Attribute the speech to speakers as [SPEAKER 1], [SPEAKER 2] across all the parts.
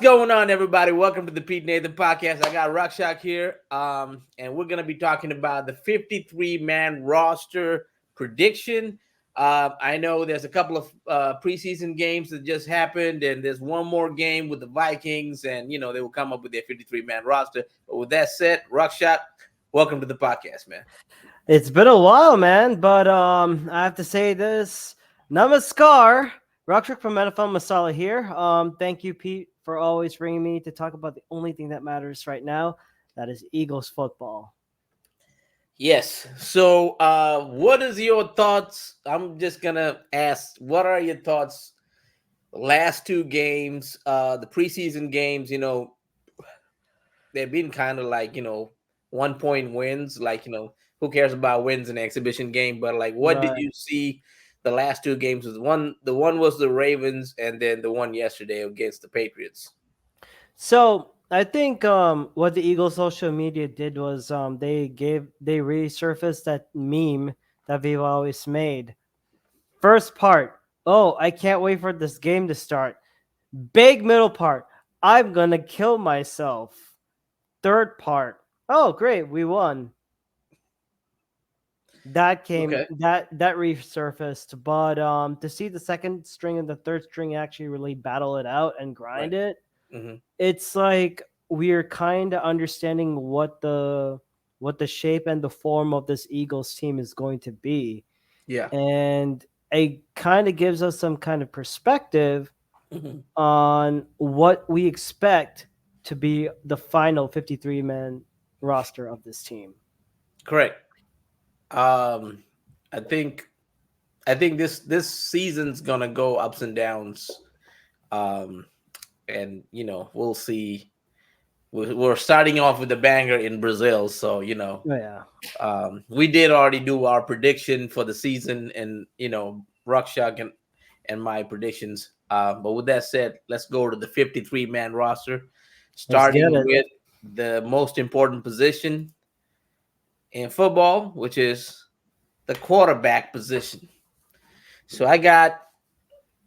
[SPEAKER 1] going on, everybody? Welcome to the Pete and Nathan podcast. I got Rakshak here, and we're going to be talking about the 53-man roster prediction. I know there's a couple of preseason games that just happened, and there's one more game with the Vikings, and, they will come up with their 53-man roster. But with that said, Rakshak, welcome to the podcast, man.
[SPEAKER 2] It's been a while, man, but I have to say this. Namaskar. Rakshak from NFL Masala here. Thank you, Pete, for always bringing me to talk about the only thing that matters right now. That is Eagles football.
[SPEAKER 1] Yes. So, what is your thoughts? I'm just gonna ask, what are your thoughts? Last two games, the preseason games, they've been kind of like 1-point wins. Like who cares about wins in an exhibition game? But like, what did you see? The last two games was the one was the Ravens, and then the one yesterday against the Patriots.
[SPEAKER 2] So I think what the Eagles social media did was they resurfaced that meme that we've always made. First part, oh, I can't wait for this game to start. Big middle part, I'm gonna kill myself. Third part, oh great, we won. That came that resurfaced, but to see the second string and the third string actually really battle it out and grind it, it's like we're kind of understanding what the shape and the form of this Eagles team is going to be.
[SPEAKER 1] Yeah,
[SPEAKER 2] and it kind of gives us some kind of perspective on what we expect to be the final 53-man roster of this team.
[SPEAKER 1] Correct. I think this season's gonna go ups and downs, and we'll see. We're starting off with a banger in Brazil, so we did already do our prediction for the season, and Rakshak and my predictions. But with that said, let's go to the 53-man roster, starting with the most important position in football, which is the quarterback position. So I got,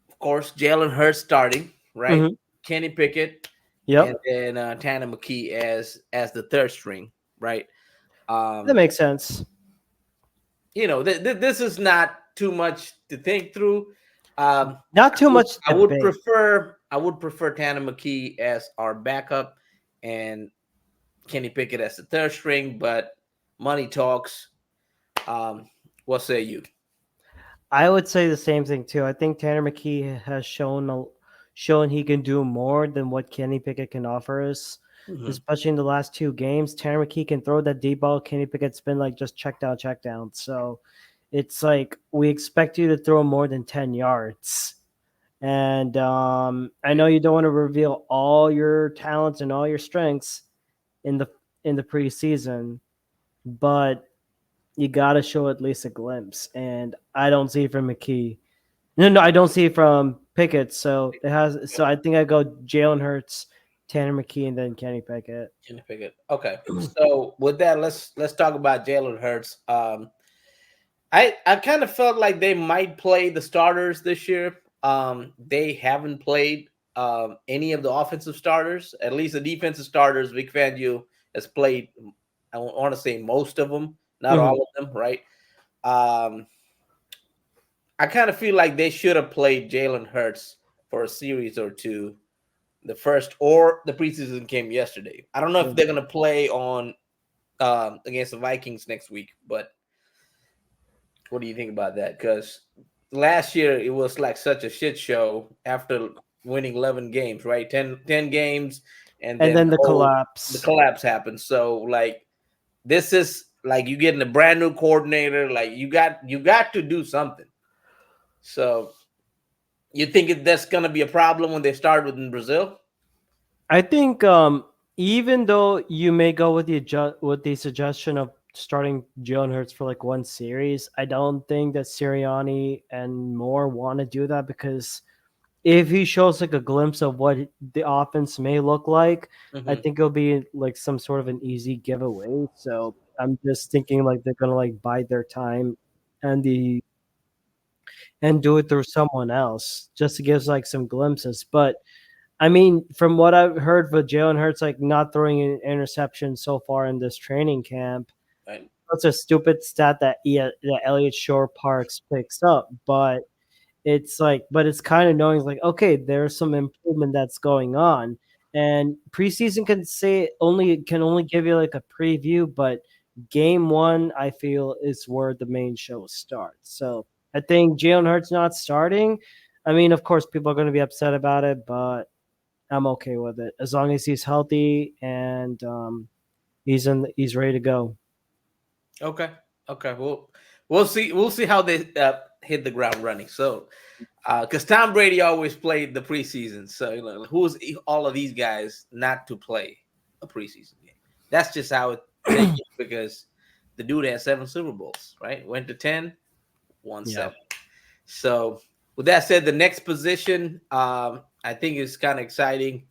[SPEAKER 1] of course, Jalen Hurts starting, right? Kenny Pickett, and then Tanner McKee as the third string, right?
[SPEAKER 2] That makes sense.
[SPEAKER 1] This is not too much to think through.
[SPEAKER 2] Not too much.
[SPEAKER 1] I would prefer Tanner McKee as our backup and Kenny Pickett as the third string, but money talks. What say you?
[SPEAKER 2] I would say the same thing too. I think Tanner McKee has shown he can do more than what Kenny Pickett can offer us, especially in the last two games. Tanner McKee can throw that deep ball. Kenny Pickett's been like just check down. So it's like we expect you to throw more than 10 yards. And I know you don't want to reveal all your talents and all your strengths in the preseason, but you got to show at least a glimpse. And I don't see it from McKee. No, I don't see it from Pickett. So I think I go Jalen Hurts, Tanner McKee, and then Kenny Pickett.
[SPEAKER 1] Okay. So with that, let's talk about Jalen Hurts. I kind of felt like they might play the starters this year. They haven't played any of the offensive starters. At least the defensive starters, Vic Fangio has played. I want to say most of them, not all of them, right? I kind of feel like they should have played Jalen Hurts for a series or two, the first or the preseason game yesterday. I don't know if they're going to play on against the Vikings next week, but what do you think about that? Because last year it was like such a shit show after winning 11 games, right? 10 games, and then
[SPEAKER 2] the collapse.
[SPEAKER 1] The collapse happened. So like this is like you getting a brand new coordinator. Like you got to do something. So you think that's going to be a problem when they start in Brazil?
[SPEAKER 2] I think even though you may go with the suggestion of starting Jalen Hurts for like one series, I don't think that Sirianni and Moore want to do that, because if he shows like a glimpse of what the offense may look like, I think it'll be like some sort of an easy giveaway. So I'm just thinking like they're gonna like bide their time and do it through someone else just to give like some glimpses. But I mean, from what I've heard for Jalen Hurts, like not throwing an interception so far in this training camp,
[SPEAKER 1] Right.
[SPEAKER 2] that's a stupid stat that that Elliott Shore Parks picks up. But it's like, but it's kind of knowing like, okay, there's some improvement that's going on, and preseason can only give you like a preview, but game one I feel is where the main show starts. So I think Jalen Hurts not starting. I mean, of course, people are going to be upset about it, but I'm okay with it as long as he's healthy and he's ready to go.
[SPEAKER 1] Okay. Okay. We'll see. We'll see how they hit the ground running. So, because Tom Brady always played the preseason, so who's all of these guys not to play a preseason game? That's just how they get, because the dude had 7 Super Bowls, right? Went to 10, won
[SPEAKER 2] Yeah.
[SPEAKER 1] 7. So, with that said, the next position, I think is kind of exciting.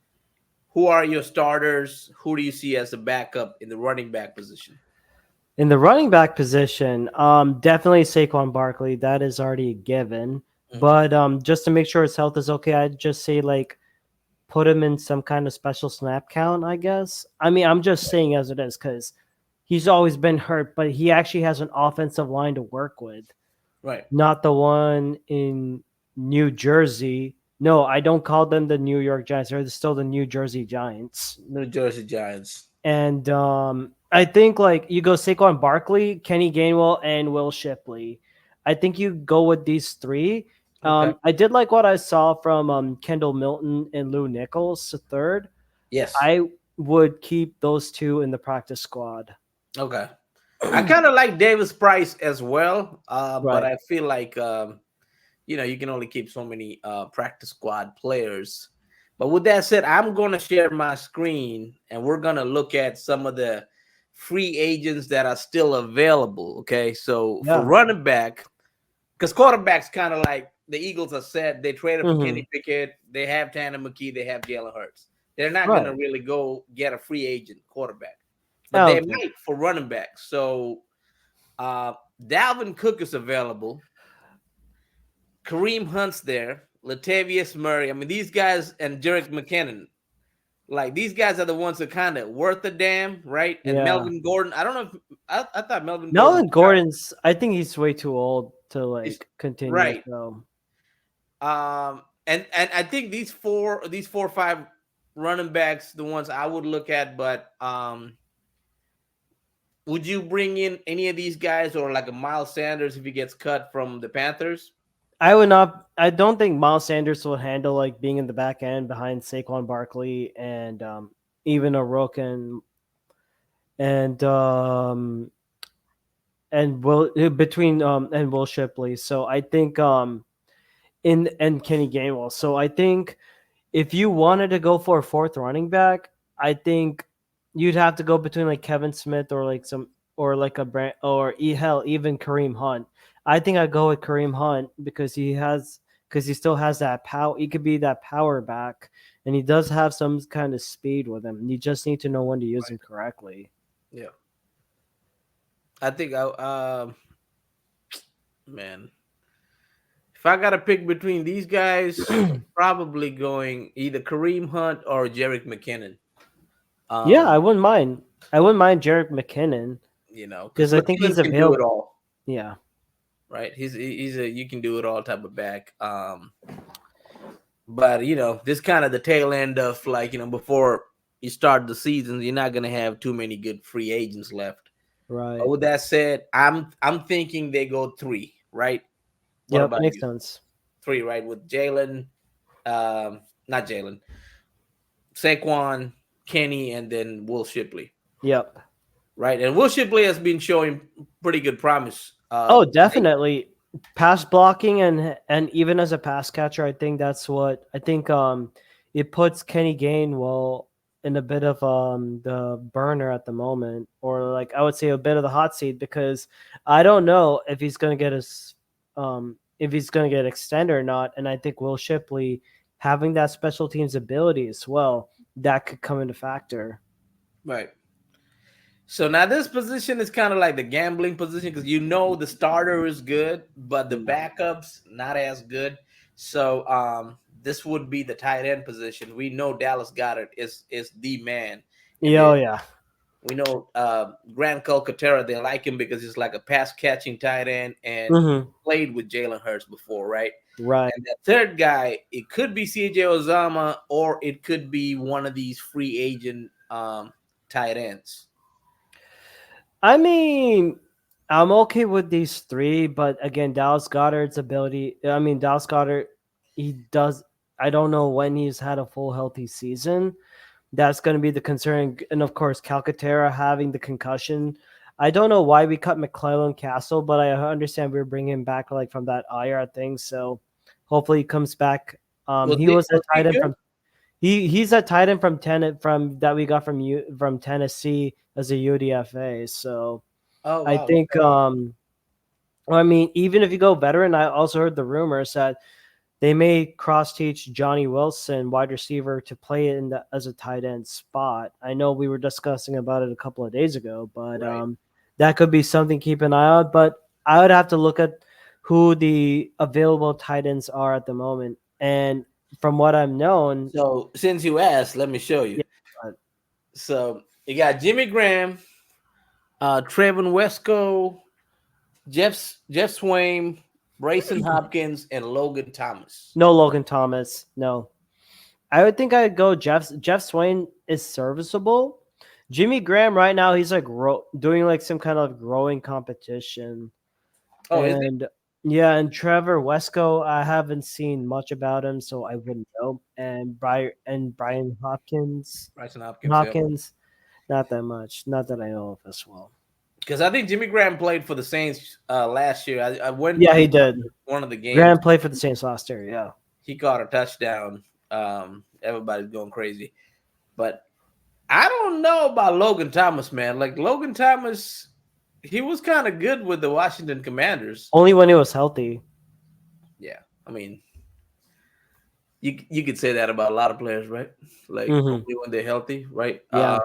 [SPEAKER 1] Who are your starters? Who do you see as a backup in the running back position?
[SPEAKER 2] In the running back position, definitely Saquon Barkley. That is already a given.
[SPEAKER 1] Mhm.
[SPEAKER 2] But just to make sure his health is okay, I'd just say like put him in some kind of special snap count. I guess. I mean, I'm just saying as it is because he's always been hurt, but he actually has an offensive line to work with,
[SPEAKER 1] Right.
[SPEAKER 2] not the one in New Jersey. No, I don't call them the New York Giants. They're still the New Jersey Giants.
[SPEAKER 1] New Jersey Giants.
[SPEAKER 2] And I think like you go Saquon Barkley, Kenny Gainwell, and Will Shipley. I think you go with these three.
[SPEAKER 1] Okay.
[SPEAKER 2] I did like what I saw from Kendall Milton and Lou Nichols, the third.
[SPEAKER 1] Yes.
[SPEAKER 2] I would keep those two in the practice squad.
[SPEAKER 1] Okay. I kind of like Davis Price as well, but
[SPEAKER 2] Right.
[SPEAKER 1] I feel like you can only keep so many practice squad players. But with that said, I'm going to share my screen and we're going to look at some of the free agents that are still available. Okay, so for
[SPEAKER 2] Yeah.
[SPEAKER 1] running back, because quarterbacks kind of like the Eagles are set. They traded for
[SPEAKER 2] Hmm.
[SPEAKER 1] Kenny Pickett. They have Tanner McKee. They have Jalen Hurts. They're not going to
[SPEAKER 2] Right.
[SPEAKER 1] really go get a free agent quarterback,
[SPEAKER 2] I
[SPEAKER 1] but they
[SPEAKER 2] don't think.
[SPEAKER 1] might for running backs. So uh, Dalvin Cook is available. Kareem Hunt's there. Latavius Murray. I mean, these guys and Jerick McKinnon. Like these guys are the ones that kind of worth a damn, right? And
[SPEAKER 2] Yeah.
[SPEAKER 1] Melvin Gordon. I don't know if I thought Melvin Gordon
[SPEAKER 2] Melvin Gordon's. I think he's way too old to
[SPEAKER 1] is
[SPEAKER 2] like continue.
[SPEAKER 1] right.
[SPEAKER 2] So
[SPEAKER 1] And I think these four or five running backs, the ones I would look at. But would you bring in any of these guys or like a Miles Sanders if he gets cut from the Panthers?
[SPEAKER 2] I would not. I don't think Miles Sanders will handle like being in the back end behind Saquon Barkley and even a Rook and Will between and Will Shipley. So I think in and Kenny Gainwell. So I think if you wanted to go for a fourth running back, I think you'd have to go between like Kevin Smith or like some or like a brand or hell even Kareem Hunt. I think I'd go with Kareem Hunt because he still has that power. He could be that power back, and he does have some kind of speed with him. You just need to know when to use him correctly.
[SPEAKER 1] Yeah, I think I man. If I got to pick between these guys, probably going either Kareem Hunt or Jerick McKinnon.
[SPEAKER 2] Yeah, I
[SPEAKER 1] Um,
[SPEAKER 2] wouldn't mind. I wouldn't mind Jarek McKinnon
[SPEAKER 1] because
[SPEAKER 2] because I think
[SPEAKER 1] McKinnon
[SPEAKER 2] he's
[SPEAKER 1] can do it
[SPEAKER 2] available.
[SPEAKER 1] all,
[SPEAKER 2] Yeah,
[SPEAKER 1] right? He's a you can do it all type of back. But this kind of the tail end of like before you start the season, you're not gonna have too many good free agents left. But
[SPEAKER 2] right.
[SPEAKER 1] with that said, I'm thinking they go 3, right? What
[SPEAKER 2] Yep,
[SPEAKER 1] about
[SPEAKER 2] makes
[SPEAKER 1] you?
[SPEAKER 2] sense.
[SPEAKER 1] 3, right? With Jalen, not Jalen, Saquon, Kenny, and then Will Shipley,
[SPEAKER 2] Yep.
[SPEAKER 1] right? And Will Shipley has been showing pretty good promise.
[SPEAKER 2] Oh, definitely. Pass blocking and even as a pass catcher, I think that's what I think it puts Kenny Gainwell in a bit of the burner at the moment, or like I would say a bit of the hot seat because I don't know if he's gonna get his if he's gonna get extended or not. And I think Will Shipley having that special teams ability as well, that could come into factor.
[SPEAKER 1] Right. So now this position is kind of like the gambling position because the starter is good, but the
[SPEAKER 2] Yeah.
[SPEAKER 1] backups not as good. So this would be the tight end position. We know Dallas Goedert is the man, and
[SPEAKER 2] Yeah, oh, yeah.
[SPEAKER 1] we know Grant Calcaterra. They like him because he's like a pass catching tight end and
[SPEAKER 2] Mm-hmm.
[SPEAKER 1] played with Jalen Hurts before, right?
[SPEAKER 2] Right.
[SPEAKER 1] And the third guy, it could be CJ Ozama or it could be one of these free agent tight ends.
[SPEAKER 2] I mean, I'm okay with these three, but again, Dallas Goddard's ability. I mean, Dallas Goddard, he does. I don't know when he's had a full healthy season. That's going to be the concern, and of course, Calcaterra having the concussion. I don't know why we cut McClellan Castle, but I understand we are bringing him back like from that IR thing. So hopefully he comes back. He was a
[SPEAKER 1] Was he
[SPEAKER 2] tight end
[SPEAKER 1] good?
[SPEAKER 2] from he's a tight end from that we got from Tennessee as a UDFA. So
[SPEAKER 1] Oh
[SPEAKER 2] I
[SPEAKER 1] wow.
[SPEAKER 2] think I mean, even if you go veteran, I also heard the rumors that they may cross teach Johnny Wilson, wide receiver, to play in as a tight end spot. I know we were discussing about it a couple of days ago, but
[SPEAKER 1] Right.
[SPEAKER 2] that could be something to keep an eye out. But I would have to look at who the available tight ends are at the moment. And from what I've known,
[SPEAKER 1] So since you asked, let me show you.
[SPEAKER 2] yeah,
[SPEAKER 1] So you got Jimmy Graham, Trevin Wesco, Jeff Swain, Brayson Hopkins, and Logan Thomas.
[SPEAKER 2] no Logan Thomas, no. I would think I'd go Jeff Swain is serviceable. Jimmy Graham right now he's like doing like some kind of growing competition.
[SPEAKER 1] Oh, is it?
[SPEAKER 2] And yeah, and Trevor Wesco, I haven't seen much about him, so I wouldn't know. And Brian
[SPEAKER 1] Bryson Hopkins, yeah.
[SPEAKER 2] Hopkins, not that much, not that I know of as well.
[SPEAKER 1] Because I think Jimmy Graham played for the Saints last year. I went
[SPEAKER 2] Yeah,
[SPEAKER 1] to
[SPEAKER 2] he did.
[SPEAKER 1] one of the games.
[SPEAKER 2] Graham played for the Saints last year. Yeah,
[SPEAKER 1] He caught a touchdown. Everybody's going crazy. But I don't know about Logan Thomas, man. Like Logan Thomas, he was kind of good with the Washington Commanders.
[SPEAKER 2] only when he was healthy.
[SPEAKER 1] Yeah, I mean, you could say that about a lot of players, right? Like
[SPEAKER 2] Mm-hmm.
[SPEAKER 1] only when they're healthy, right?
[SPEAKER 2] Yeah,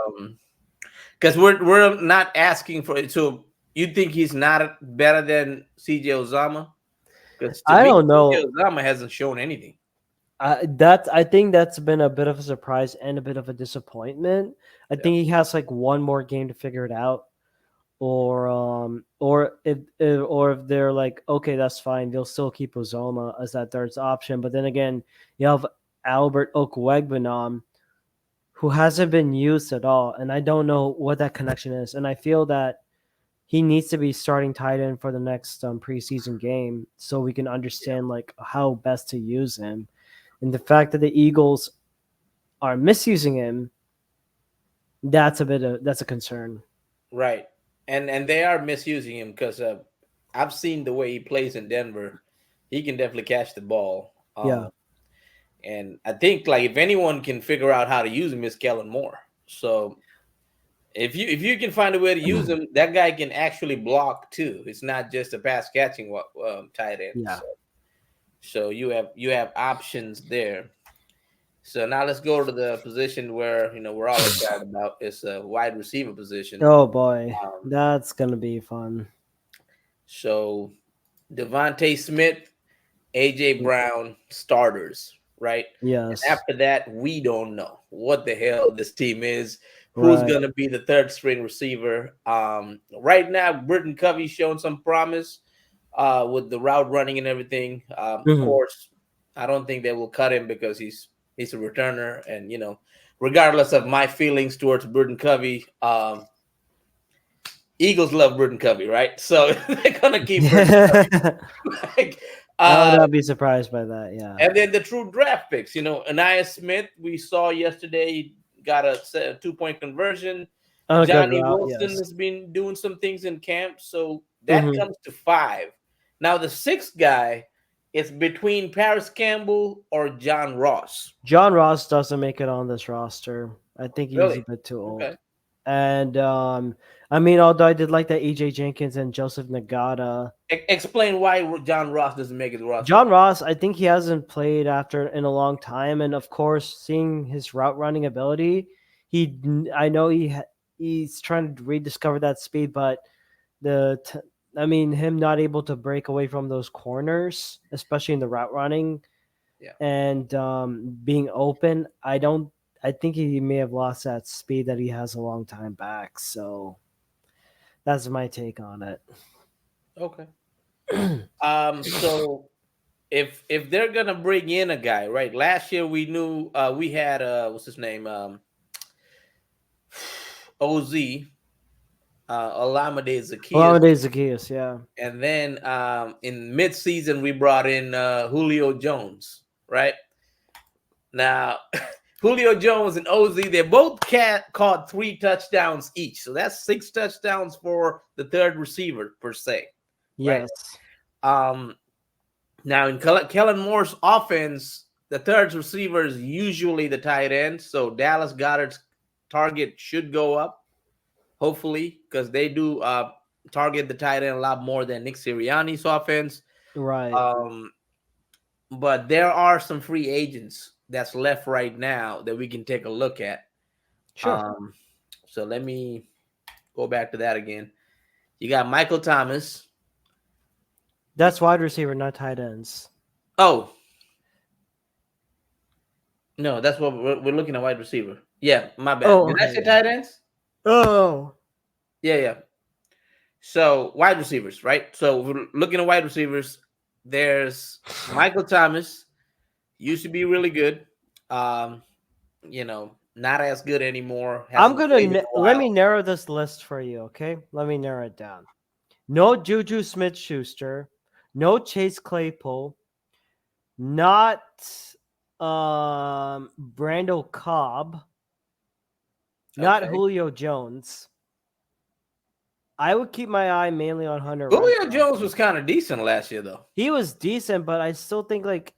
[SPEAKER 1] Because we're not asking for it. So you think he's not better than CJ Ozama? Because to
[SPEAKER 2] I
[SPEAKER 1] me,
[SPEAKER 2] don't
[SPEAKER 1] CJ
[SPEAKER 2] know.
[SPEAKER 1] Ozama hasn't shown anything.
[SPEAKER 2] I think that's been a bit of a surprise and a bit of a disappointment. I
[SPEAKER 1] Yeah,
[SPEAKER 2] think he has like one more game to figure it out, or if they're like, okay, that's fine, they'll still keep Uzoma as that third option. But then again, you have Albert Okwuegbunam, who hasn't been used at all, and I don't know what that connection is. And I feel that he needs to be starting tight end for the next preseason game so we can
[SPEAKER 1] yeah,
[SPEAKER 2] understand like how best to use him. And the fact that the Eagles are misusing him, that's a concern.
[SPEAKER 1] right. And they are misusing him because I've seen the way he plays in Denver. He can definitely catch the ball.
[SPEAKER 2] Yeah.
[SPEAKER 1] And I think like if anyone can figure out how to use him, is Kellen Moore. So if you can find a way to use him, that guy can actually block too. It's not just a pass catching tight end.
[SPEAKER 2] Yeah.
[SPEAKER 1] So you have options there. So now let's go to the position where we're all excited about. It's a wide receiver position.
[SPEAKER 2] Oh boy,
[SPEAKER 1] Um,
[SPEAKER 2] that's gonna be fun.
[SPEAKER 1] so Devontae Smith, AJ Brown starters, right? And
[SPEAKER 2] Yes.
[SPEAKER 1] after that, we don't know what the hell this team is. Who's
[SPEAKER 2] Right.
[SPEAKER 1] going to be the third string receiver? Right now, Britton Covey's showing some promise with the route running and everything. Of
[SPEAKER 2] Mhm.
[SPEAKER 1] course, I don't think they will cut him because he's a returner, and regardless of my feelings towards Britton Covey, Eagles love Britton Covey, right? So they're gonna keep Britton Covey. Like,
[SPEAKER 2] I would not be surprised by that. Yeah.
[SPEAKER 1] and then the true draft picks, Anaya Smith, we saw yesterday, got a 2-point conversion.
[SPEAKER 2] Oh, good
[SPEAKER 1] Johnny
[SPEAKER 2] route.
[SPEAKER 1] Wilson
[SPEAKER 2] Yes.
[SPEAKER 1] has been doing some things in camp. So that
[SPEAKER 2] Hmm.
[SPEAKER 1] comes to 5. Now, the sixth guy is between Paris Campbell or John Ross.
[SPEAKER 2] John Ross doesn't make it on this roster. I think he's a
[SPEAKER 1] Really?
[SPEAKER 2] bit too
[SPEAKER 1] Okay.
[SPEAKER 2] old. And I mean, although I did like that EJ Jenkins and Joseph Nagata,
[SPEAKER 1] Explain why John Ross doesn't make his roster.
[SPEAKER 2] John Ross, I think he hasn't played after in a long time, and of course, seeing his route running ability, I know he's trying to rediscover that speed, but I mean, him not able to break away from those corners, especially in the route running,
[SPEAKER 1] Yeah.
[SPEAKER 2] and being open. I think he may have lost that speed that he has a long time back. So that's my take on it.
[SPEAKER 1] Okay. So if they're gonna bring in a guy, right? Last year we knew we had what's his name Oz Olamide Zacchaeus,
[SPEAKER 2] Olamide Zacchaeus, yeah.
[SPEAKER 1] and then in mid-season we brought in Julio Jones, right? Now Julio Jones and Oz, they both caught 3 touchdowns each, so that's 6 touchdowns for the third receiver per se, right?
[SPEAKER 2] Yes.
[SPEAKER 1] Um, Now in Kellen Moore's offense, the third receiver is usually the tight end, so Dallas Goedert's target should go up, hopefully, because they do target the tight end a lot more than Nick Sirianni's offense.
[SPEAKER 2] Right.
[SPEAKER 1] Um, but there are some free agents that's left right now that we can take a look at.
[SPEAKER 2] Sure.
[SPEAKER 1] So let me go back to that again. You got Michael Thomas.
[SPEAKER 2] That's wide receiver, not tight ends.
[SPEAKER 1] Oh, no, that's what we're looking at, wide receiver. Yeah, my bad.
[SPEAKER 2] Oh,
[SPEAKER 1] Did I
[SPEAKER 2] okay.
[SPEAKER 1] say tight ends?
[SPEAKER 2] Oh.
[SPEAKER 1] Yeah, yeah. So wide receivers, right? So we're looking at wide receivers. There's Michael Thomas, used to be really good. Um, not as good anymore.
[SPEAKER 2] I'm
[SPEAKER 1] Hasn't
[SPEAKER 2] gonna
[SPEAKER 1] played in a
[SPEAKER 2] let me
[SPEAKER 1] while.
[SPEAKER 2] narrow this list for you, okay? Let me narrow it down. No Juju Smith-Schuster, no Chase Claypool, not Brando Cobb, not
[SPEAKER 1] Okay.
[SPEAKER 2] Julio Jones. I would keep my eye mainly on Hunter
[SPEAKER 1] Julio
[SPEAKER 2] Renfrow.
[SPEAKER 1] Jones was kind of decent last year, though.
[SPEAKER 2] He was decent, but I still think like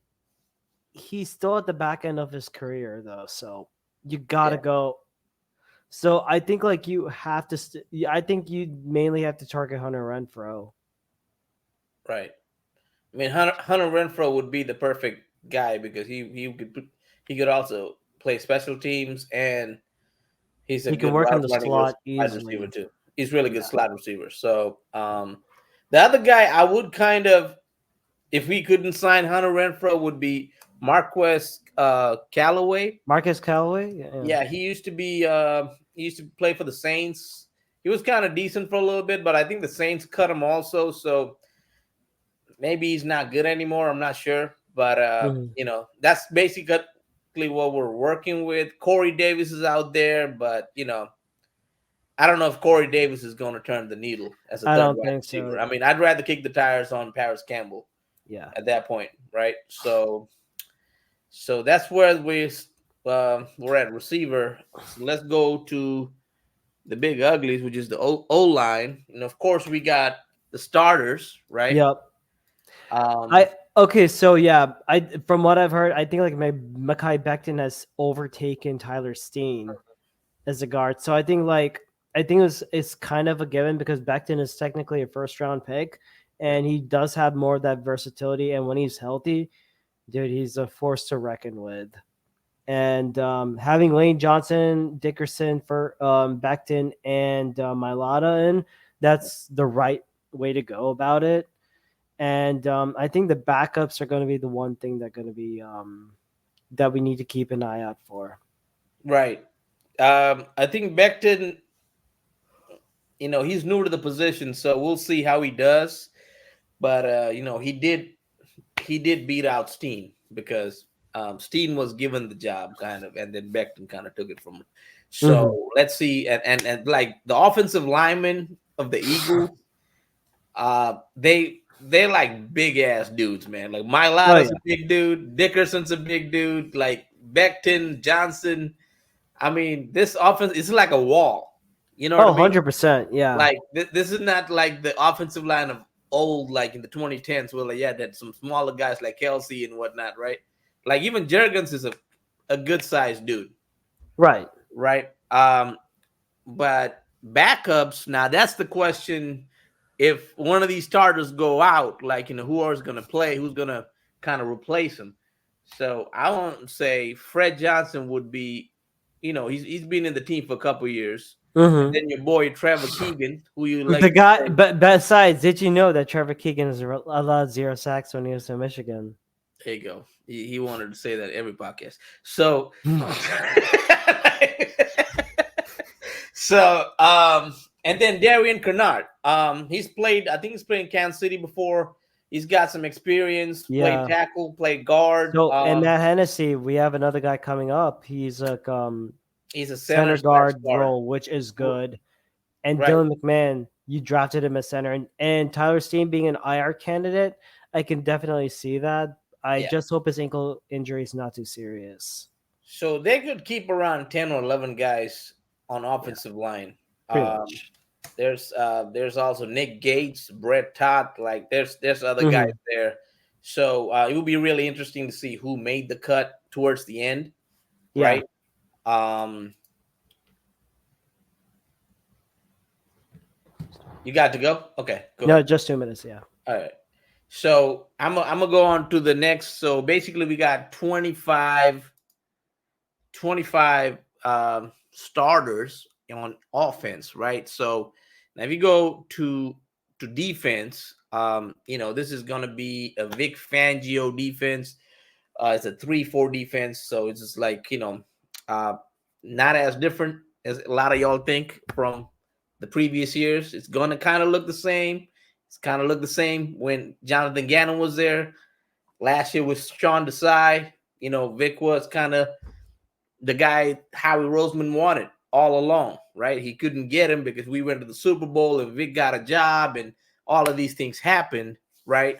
[SPEAKER 2] he's still at the back end of his career though. So you gotta
[SPEAKER 1] Yeah.
[SPEAKER 2] go. So I think like you have to. I think you mainly have to target Hunter Renfrow.
[SPEAKER 1] Right. I mean, Hunter Renfro would be the perfect guy because he could also play special teams, and he's a
[SPEAKER 2] He can
[SPEAKER 1] good
[SPEAKER 2] work in
[SPEAKER 1] route
[SPEAKER 2] the
[SPEAKER 1] running
[SPEAKER 2] slot
[SPEAKER 1] wide receiver
[SPEAKER 2] easily.
[SPEAKER 1] too. He's really good
[SPEAKER 2] Yeah.
[SPEAKER 1] slot receiver. So the other guy I would kind of, if we couldn't sign Hunter Renfro, would be Marquez Callaway.
[SPEAKER 2] Marcus Callaway. Yeah.
[SPEAKER 1] Yeah, he used to play for the Saints. He was kind of decent for a little bit, but I think the Saints cut him also. So maybe he's not good anymore. I'm not sure, but
[SPEAKER 2] Mhm.
[SPEAKER 1] that's basically what we're working with. Corey Davis is out there, but I don't know if Corey Davis is going to turn the needle as a
[SPEAKER 2] I
[SPEAKER 1] third
[SPEAKER 2] don't
[SPEAKER 1] wide
[SPEAKER 2] think
[SPEAKER 1] receiver.
[SPEAKER 2] so.
[SPEAKER 1] I mean, I'd rather kick the tires on Paris Campbell
[SPEAKER 2] Yeah.
[SPEAKER 1] at that point, right? So that's where we're at receiver. So let's go to the big uglies, which is the O line, and of course we got the starters, right?
[SPEAKER 2] Yep.
[SPEAKER 1] Um,
[SPEAKER 2] I okay. So yeah, I from what I've heard, I think like Mekhi Becton has overtaken Tyler Steen as a guard. So I think it's kind of a given because Becton is technically a first round pick,
[SPEAKER 1] yeah,
[SPEAKER 2] and he does have more of that versatility. And when he's healthy, dude, he's a force to reckon with. And having Lane Johnson, Dickerson for Becton, and Mailata in, that's the right way to go about it. And I think the backups are going to be the one thing that going to be that we need to keep an eye out for.
[SPEAKER 1] right. I think Becton, he's new to the position, so we'll see how he does. But he did beat out Steen because Steen was given the job kind of, and then Becton kind of took it from him.
[SPEAKER 2] Mm-hmm.
[SPEAKER 1] So let's see, and like the offensive linemen of the Eagles, they're like big ass dudes, man. Like
[SPEAKER 2] Oh
[SPEAKER 1] Mailata's
[SPEAKER 2] yeah.
[SPEAKER 1] a big dude, Dickerson's a big dude, like Becton, Johnson. I mean, this offense is like a wall. You know what
[SPEAKER 2] Oh,
[SPEAKER 1] I mean?
[SPEAKER 2] 100%. Yeah.
[SPEAKER 1] Like this is not like the offensive line of old, like in the 2010s, where like, yeah, that some smaller guys like Kelsey and whatnot, right? Like even Jurgens is a good sized dude,
[SPEAKER 2] Right.
[SPEAKER 1] right? But backups, now that's the question. If one of these starters go out, like who is going to play, who's going to kind of replace him? So I won't say Fred Johnson would be, he's been in the team for a couple years, and
[SPEAKER 2] Mm-hmm.
[SPEAKER 1] then your boy Trevor Keegan, who you
[SPEAKER 2] The
[SPEAKER 1] like to
[SPEAKER 2] guy,
[SPEAKER 1] say,
[SPEAKER 2] but besides, did you know that Trevor Keegan has allowed 0 sacks when he was in Michigan?
[SPEAKER 1] There you go. He wanted to say that every podcast. So, and then Darian Kennard. He's played. I think he's played in Kansas City before. He's got some experience. Played tackle, played guard.
[SPEAKER 2] So, and Matt Hennessy, we have another guy coming up. He's
[SPEAKER 1] a
[SPEAKER 2] center guard role, which is good. And
[SPEAKER 1] right.
[SPEAKER 2] Dylan McMahon, you drafted him as center, and Tyler Steen being an IR candidate, I can definitely see that. I just hope his ankle injury is not too serious.
[SPEAKER 1] So they could keep around 10 or 11 guys on offensive line. There's also Nick Gates, Brett Todd. Like there's other guys there. So it will be really interesting to see who made the cut towards the end. Right. You got to go? Okay. Go
[SPEAKER 2] ahead. Just 2 minutes. Yeah.
[SPEAKER 1] All right. So I'm gonna go on to the next. So basically, we got 25 starters on offense, right? So now if you go to defense, this is gonna be a Vic Fangio defense. It's a 3-4 defense, so it's just like not as different as a lot of y'all think from the previous years. It's gonna kind of look the same. It's kind of looked the same when Jonathan Gannon was there. Last year was Sean Desai. Vic was kind of the guy Howie Roseman wanted all along, right? He couldn't get him because we went to the Super Bowl and Vic got a job and all of these things happened, right?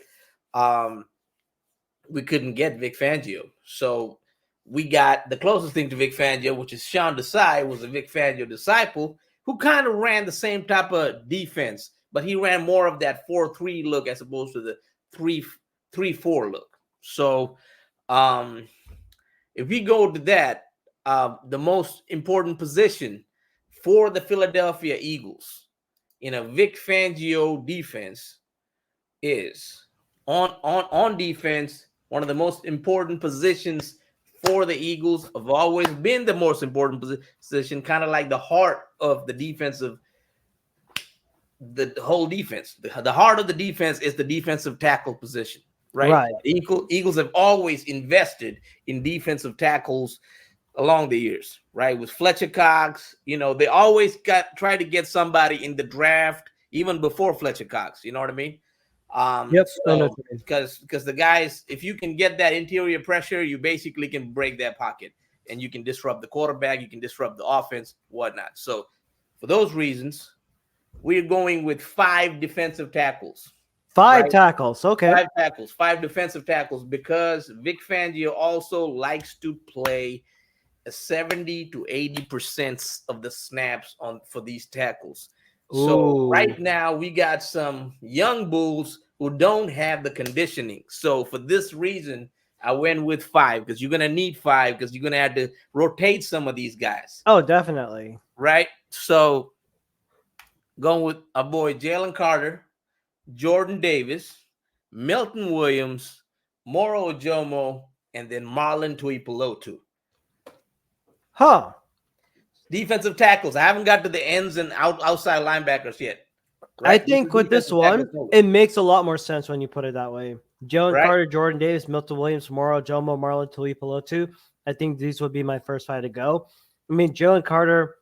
[SPEAKER 1] We couldn't get Vic Fangio. So we got the closest thing to Vic Fangio, which is Sean Desai, was a Vic Fangio disciple who kind of ran the same type of defense, but he ran more of that 4-3 look as opposed to the 3-4 look. So if we go to that, the most important position for the Philadelphia Eagles in a Vic Fangio defense is on defense. One of the most important positions for the Eagles have always been the most important position, kind of like the heart of the defensive. The whole defense, the heart of the defense is the defensive tackle position, right? Eagles have always invested in defensive tackles along the years, right? With Fletcher Cox, they always try to get somebody in the draft even before Fletcher Cox. You know what I mean? Because the guys, if you can get that interior pressure, you basically can break that pocket and you can disrupt the quarterback, you can disrupt the offense, whatnot. So for those reasons, we're going with 5 defensive tackles.
[SPEAKER 2] 5 tackles, okay.
[SPEAKER 1] 5 tackles, 5 defensive tackles, because Vic Fangio also likes to play 70 to 80% of the snaps for these tackles. So right now we got some young bulls who don't have the conditioning. So for this reason, I went with 5 because you're going to need 5 because you're going to have to rotate some of these guys.
[SPEAKER 2] Oh, definitely.
[SPEAKER 1] Right? So going with our boy Jalen Carter, Jordan Davis, Milton Williams, Moro Ojomo, and then Marlon Tuipulotu. Defensive tackles. I haven't got to the ends and outside linebackers yet.
[SPEAKER 2] Right? I think with this one, it makes a lot more sense when you put it that way. Jalen Carter, Jordan Davis, Milton Williams, Moro Ojomo, Marlon Tuipulotu. I think these would be my first 5 to go. I mean, Jalen Carter,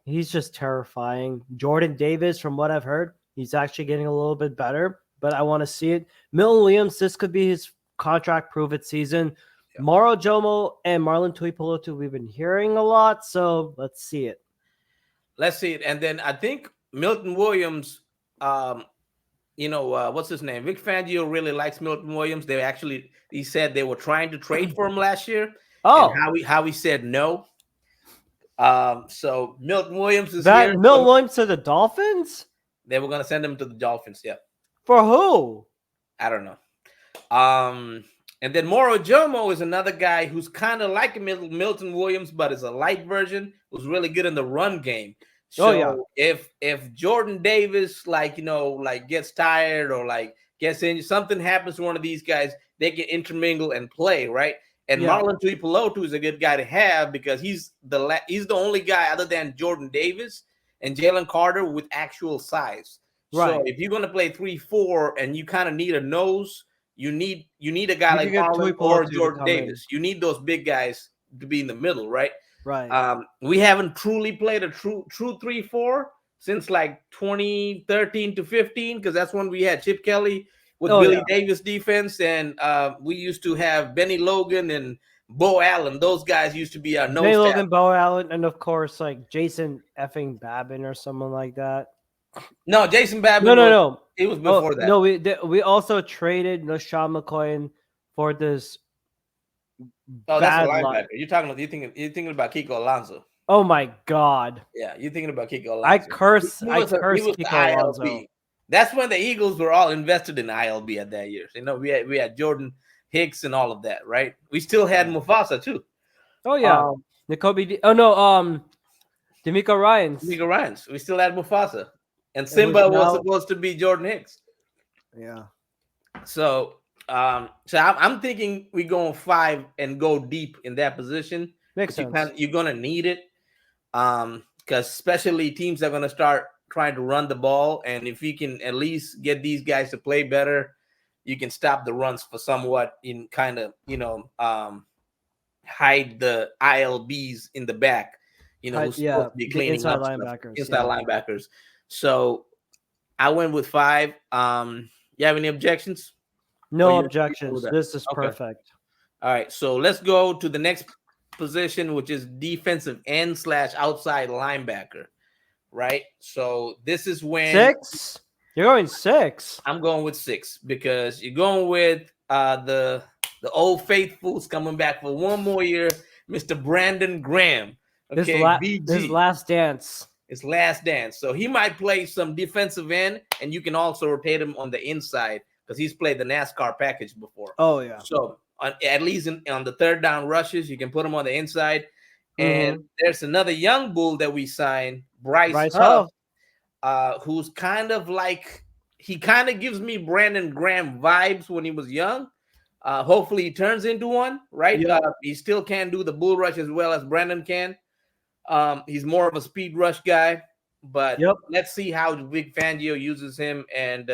[SPEAKER 2] he's just terrifying. Jordan Davis, from what I've heard, he's actually getting a little bit better, but I want to see it. Milton Williams, this could be his contract prove-it season. Yep. Moro Ojomo and Marlon Tuipulotu, we've been hearing a lot, so let's see it.
[SPEAKER 1] Let's see it. And then I think Milton Williams, what's his name? Vic Fangio really likes Milton Williams. He said they were trying to trade for him last year.
[SPEAKER 2] Oh.
[SPEAKER 1] And Howie said no. So Milton Williams is here.
[SPEAKER 2] Milton Williams to the Dolphins?
[SPEAKER 1] They were going to send him to the Dolphins, yeah.
[SPEAKER 2] For who?
[SPEAKER 1] I don't know. And then Moro Ojomo is another guy who's kind of like Milton Williams, but is a light version, who's really good in the run game. So if Jordan Davis, gets tired or gets injured, something happens to one of these guys, they can intermingle and play, right? And Marlon Tuipulotu is a good guy to have because he's the only guy other than Jordan Davis and Jalen Carter with actual size. Right. So if you're going to play 3-4 and you kind of need a nose, you need a guy
[SPEAKER 2] You
[SPEAKER 1] like
[SPEAKER 2] can get
[SPEAKER 1] Marlon or
[SPEAKER 2] Tuipulotu to
[SPEAKER 1] Jordan
[SPEAKER 2] come in.
[SPEAKER 1] Davis. You need those big guys to be in the middle, right?
[SPEAKER 2] Right.
[SPEAKER 1] We haven't truly played a true 3-4 since like 2013 to 15, because that's when we had Chip Kelly with Billy Davis defense, and we used to have Benny Logan and Bo Allen. Those guys used to be our
[SPEAKER 2] Benny
[SPEAKER 1] nose
[SPEAKER 2] Logan,
[SPEAKER 1] tackle.
[SPEAKER 2] Bo Allen, and of course like Jason effing Babin or someone like that.
[SPEAKER 1] No, Jason Babin
[SPEAKER 2] No.
[SPEAKER 1] It was
[SPEAKER 2] Oh
[SPEAKER 1] before that.
[SPEAKER 2] no, we also traded LaShawn McCoy for this.
[SPEAKER 1] Oh, that's a linebacker. You're thinking about Kiko Alonso.
[SPEAKER 2] Oh my god!
[SPEAKER 1] Yeah, you're thinking about Kiko
[SPEAKER 2] I
[SPEAKER 1] Alonso.
[SPEAKER 2] curse
[SPEAKER 1] He was the
[SPEAKER 2] Kiko Alonso.
[SPEAKER 1] ILB. That's when the Eagles were all invested in ILB at that year. You know, we had Jordan Hicks and all of that, right? We still had Mufasa too.
[SPEAKER 2] Oh yeah, oh no, D'Amico Ryans.
[SPEAKER 1] D'Amico Ryans. We still had Mufasa, and Simba was supposed to be Jordan Hicks.
[SPEAKER 2] Yeah.
[SPEAKER 1] So, I'm thinking we go 5 and go deep in that position.
[SPEAKER 2] Makes sense.
[SPEAKER 1] You're gonna need it, because especially teams are gonna start trying to run the ball, and if you can at least get these guys to play better, you can stop the runs for somewhat in kind of hide the ILBs in the back. Who's supposed to be cleaning
[SPEAKER 2] inside
[SPEAKER 1] up
[SPEAKER 2] linebackers.
[SPEAKER 1] Inside linebackers. So I went with 5. You have any objections?
[SPEAKER 2] No objections. This is perfect.
[SPEAKER 1] All right, so let's go to the next position, which is defensive end / outside linebacker. Right. So this is when
[SPEAKER 2] 6. You're going 6.
[SPEAKER 1] I'm going with 6 because you're going with the old faithfuls coming back for one more year, Mr. Brandon Graham. Okay,
[SPEAKER 2] his last dance.
[SPEAKER 1] His last dance. So he might play some defensive end, and you can also rotate him on the inside because he's played the NASCAR package before.
[SPEAKER 2] Oh yeah.
[SPEAKER 1] So at least on the third down rushes, you can put him on the inside. And there's another young bull that we signed, Bryce Huff, who's kind of like, he kind of gives me Brandon Graham vibes when he was young. Hopefully he turns into one, right? Yep. He still can't do the bull rush as well as Brandon can. He's more of a speed rush guy, but let's see how Vic Fangio uses him. And,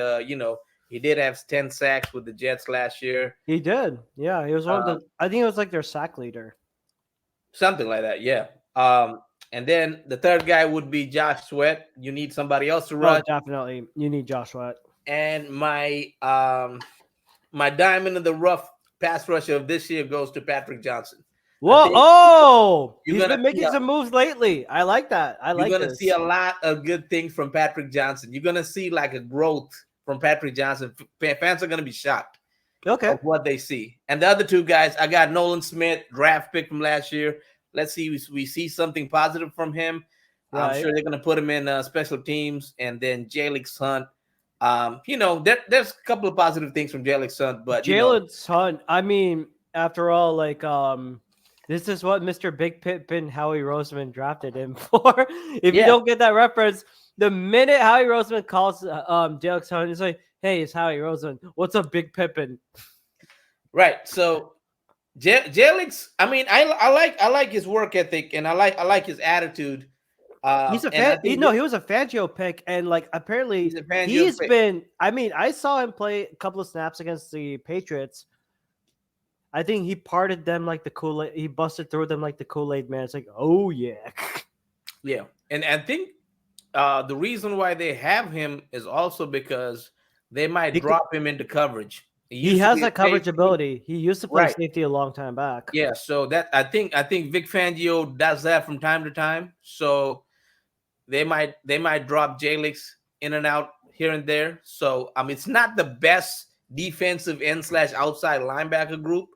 [SPEAKER 1] he did have 10 sacks with the Jets last year.
[SPEAKER 2] He did. Yeah, he was one of the, I think it was like their sack leader.
[SPEAKER 1] Something like that, yeah. And then the third guy would be Josh Sweat. You need somebody else to rush.
[SPEAKER 2] Oh, definitely. You need Josh Sweat.
[SPEAKER 1] And my diamond in the rough pass rusher of this year goes to Patrick Johnson.
[SPEAKER 2] Whoa! He's been making some moves lately. I like that. You're
[SPEAKER 1] going to see a lot of good things from Patrick Johnson. You're going to see like a growth from Patrick Johnson. Fans are going to be shocked.
[SPEAKER 2] Okay.
[SPEAKER 1] Of what they see. And the other two guys, I got Nolan Smith, draft pick from last year. Let's see we see something positive from him. Right. I'm sure they're going to put him in special teams. And then Jalix Hunt. There's a couple of positive things from Jalix Hunt, but
[SPEAKER 2] Jalix Hunt, I mean, after all, like this is what Mr. Big Pippin Howie Roseman drafted him for. If you don't get that reference, the minute Howie Roseman calls Jalix Hunt, he's like, "Hey, it's Howie Roseman. What's up, Big Pippin?"
[SPEAKER 1] Right. So Jalix, I mean, I like his work ethic, and I like his attitude.
[SPEAKER 2] He's a fan. He was a Fangio pick, and like apparently he's been. I mean, I saw him play a couple of snaps against the Patriots. I think he parted them like the Kool-Aid. He busted through them like the Kool-Aid man. It's like, oh yeah,
[SPEAKER 1] yeah. And I think the reason why they have him is also because they might drop him into coverage.
[SPEAKER 2] He has that coverage ability. He used to play safety a long time back.
[SPEAKER 1] Yeah, so that I think Vic Fangio does that from time to time. So they might drop Jalix in and out here and there. So it's not the best defensive end / outside linebacker group.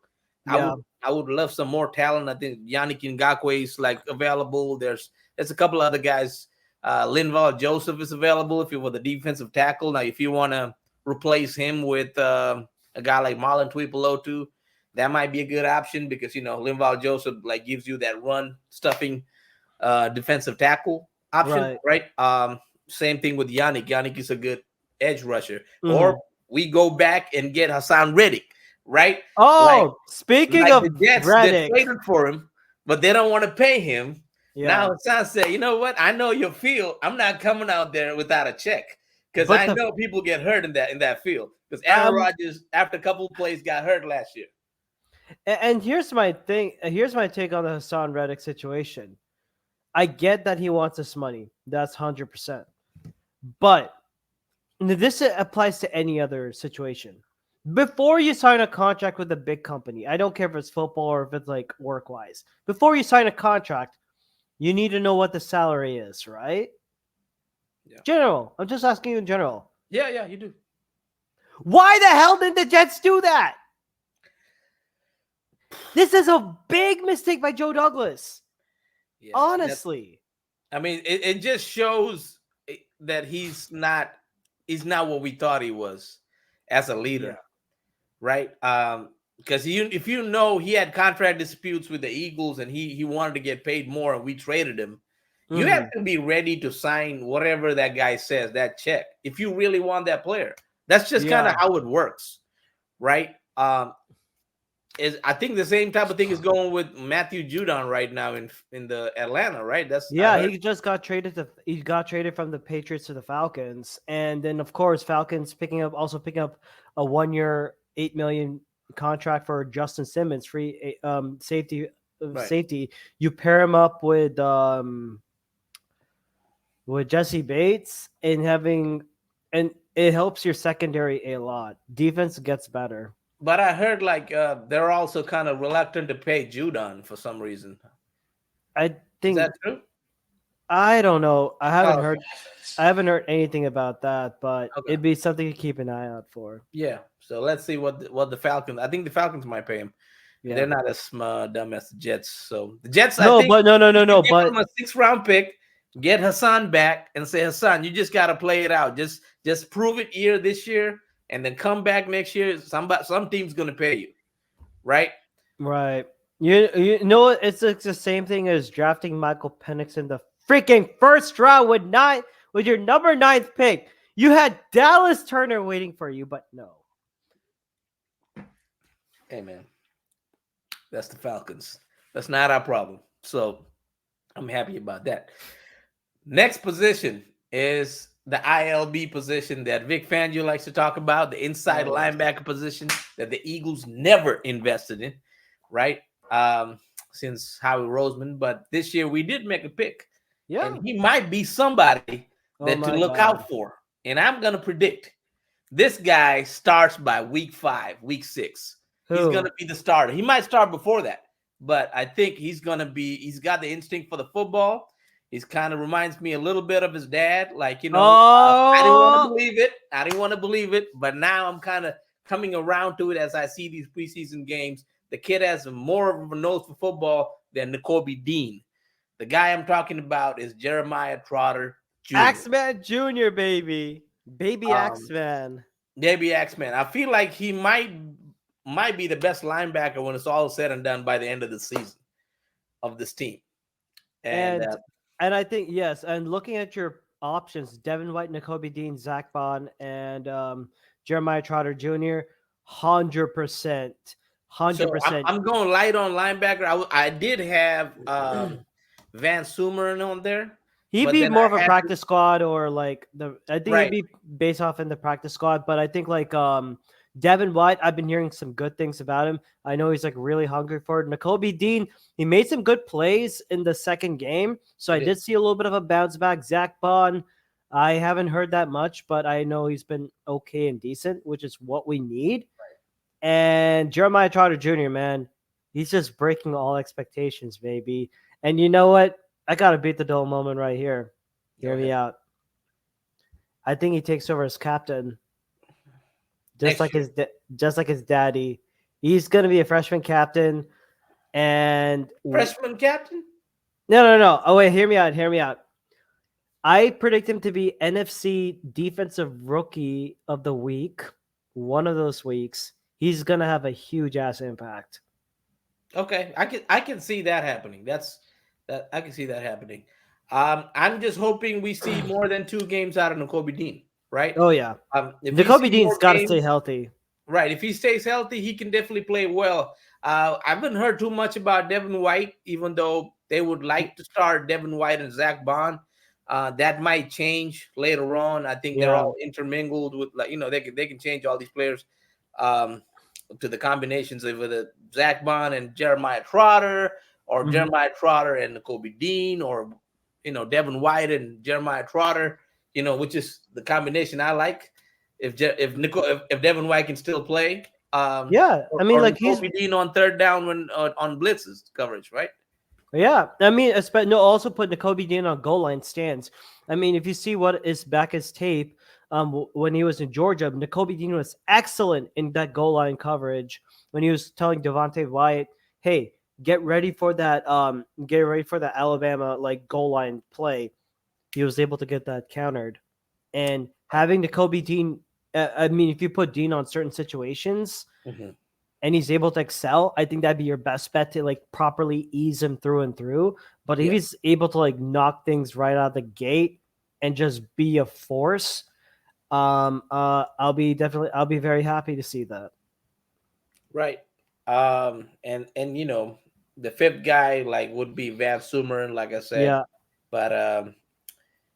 [SPEAKER 1] Yeah. I would love some more talent. I think Yannick Ngakoue is like available. There's a couple other guys. Linval Joseph is available if you were the defensive tackle. Now, if you want to replace him with a guy like Marlon Tuipulotu, that might be a good option because Linval Joseph like gives you that run stuffing defensive tackle option, right? Same thing with Yannick. Yannick is a good edge rusher. Mm-hmm. Or we go back and get Hassan Reddick, right?
[SPEAKER 2] Oh, speaking of
[SPEAKER 1] the Jets, they traded for him, but they don't want to pay him. Yeah. Now Hassan said, "You know what? I know your feel. I'm not coming out there without a check." because I know people get hurt in that field. Because Aaron Rodgers, after a couple of plays, got hurt last year.
[SPEAKER 2] And here's my thing. Here's my take on the Hassan Reddick situation. I get that he wants this money. That's 100%. But this applies to any other situation. Before you sign a contract with a big company, I don't care if it's football or if it's like work-wise. Before you sign a contract, you need to know what the salary is, right? Yeah. General. I'm just asking you in general.
[SPEAKER 1] Yeah, you do.
[SPEAKER 2] Why the hell did the Jets do that? This is a big mistake by Joe Douglas. Yeah, honestly.
[SPEAKER 1] I mean, it just shows that he's not what we thought he was as a leader, right? Because if you know he had contract disputes with the Eagles and he wanted to get paid more and we traded him, you have to be ready to sign whatever that guy says, that check, if you really want that player. That's just kind of how it works, right? I think the same type of thing is going with Matthew Judon right now in the Atlanta, right?
[SPEAKER 2] He just got traded from the Patriots to the Falcons, and then of course Falcons picking up a 1-year $8 million contract for Justin Simmons, free safety. Safety. You pair him up with Jesse Bates and it helps your secondary a lot. Defense gets better.
[SPEAKER 1] But I heard they're also kind of reluctant to pay Judon for some reason.
[SPEAKER 2] I think,
[SPEAKER 1] is that true?
[SPEAKER 2] I don't know. I haven't heard anything about that, but it'd be something to keep an eye out for.
[SPEAKER 1] Yeah. So let's see what the Falcons. I think the Falcons might pay him. Yeah. They're not as dumb as the Jets. So the Jets.
[SPEAKER 2] No. But
[SPEAKER 1] give them a 6th-round pick. Get Hassan back and say, Hassan, you just got to play it out. Just prove it this year. And then come back next year. Some team's gonna pay you, right?
[SPEAKER 2] Right. You know what? It's the same thing as drafting Michael Penix in the freaking 1st round with your number 9th pick. You had Dallas Turner waiting for you, but no.
[SPEAKER 1] Hey man, that's the Falcons. That's not our problem. So I'm happy about that. Next position is the ILB position that Vic Fangio likes to talk about, the inside linebacker position that the Eagles never invested in, right? Since Howie Roseman. But this year we did make a pick. Yeah. And he might be somebody to look out for. And I'm going to predict this guy starts by week 5, week 6. Who? He's going to be the starter. He might start before that, but I think he's got the instinct for the football. He's kind of reminds me a little bit of his dad. I didn't want to believe it. But now I'm kind of coming around to it as I see these preseason games. The kid has more of a nose for football than Nakobe Dean. The guy I'm talking about is Jeremiah Trotter Jr.
[SPEAKER 2] Axeman Jr., baby. Baby Axeman.
[SPEAKER 1] Baby Axeman. I feel like he might be the best linebacker when it's all said and done by the end of the season of this team.
[SPEAKER 2] And I think, yes, and looking at your options, Devin White, Nakobe Dean, Zach Bond, and Jeremiah Trotter Jr., 100%. 100%.
[SPEAKER 1] So I'm going light on linebacker. I did have Van Sumeren on there.
[SPEAKER 2] He'd be more of a practice squad or I think he'd be based off in the practice squad, but I think Devin White, I've been hearing some good things about him. I know he's really hungry for it. Nakobe Dean, he made some good plays in the second game, so I did see a little bit of a bounce back. Zach Bond, I haven't heard that much, but I know he's been okay and decent, which is what we need. Right. And Jeremiah Trotter Jr., man, he's just breaking all expectations, baby. And you know what? I got to beat the Dole moment right here. Hear me out. I think he takes over as captain. Just like his daddy. He's going to be a freshman captain. And
[SPEAKER 1] freshman captain?
[SPEAKER 2] No. Oh, wait, hear me out. I predict him to be NFC Defensive Rookie of the Week. One of those weeks. He's going to have a huge ass impact.
[SPEAKER 1] Okay, I can see that happening. I can see that happening. I'm just hoping we see more than 2 games out of Nakobe Dean. Right?
[SPEAKER 2] Oh, yeah. Nakobe Dean's got to stay healthy.
[SPEAKER 1] Right. If he stays healthy, he can definitely play well. I haven't heard too much about Devin White, even though they would like to start Devin White and Zach Bond. That might change later on. I think they're
[SPEAKER 2] Yeah.
[SPEAKER 1] all intermingled with, like, they can change all these players um, to the combinations of the Zach Bond and Jeremiah Trotter, or
[SPEAKER 2] Mhm.
[SPEAKER 1] Jeremiah Trotter and Kobe Dean, or Devin White and Jeremiah Trotter. Which is the combination I like. If Devin White can still play,
[SPEAKER 2] Yeah, I mean,
[SPEAKER 1] or
[SPEAKER 2] like he's
[SPEAKER 1] Kobe Dean on third down when on blitzes coverage, right?
[SPEAKER 2] yeah. I mean, no, also put Nakobe Dean on goal line stands. I mean, if you see what is back his tape, when he was in Georgia, Nakobe Dean was excellent in that goal line coverage when he was telling Devontae Wyatt, "Hey, get ready for the Alabama like goal line play." He was able to get that countered, and having Nakobe Dean. I mean, if you put Dean on certain situations,
[SPEAKER 1] Mhm.
[SPEAKER 2] and he's able to excel, I think that'd be your best bet to like properly ease him through and through. But if
[SPEAKER 1] Yeah,
[SPEAKER 2] he's able to like knock things right out of the gate and just be a force, I'll be very happy to see that.
[SPEAKER 1] right. And the fifth guy like would be Van Sumer, like I said,
[SPEAKER 2] Yeah,
[SPEAKER 1] but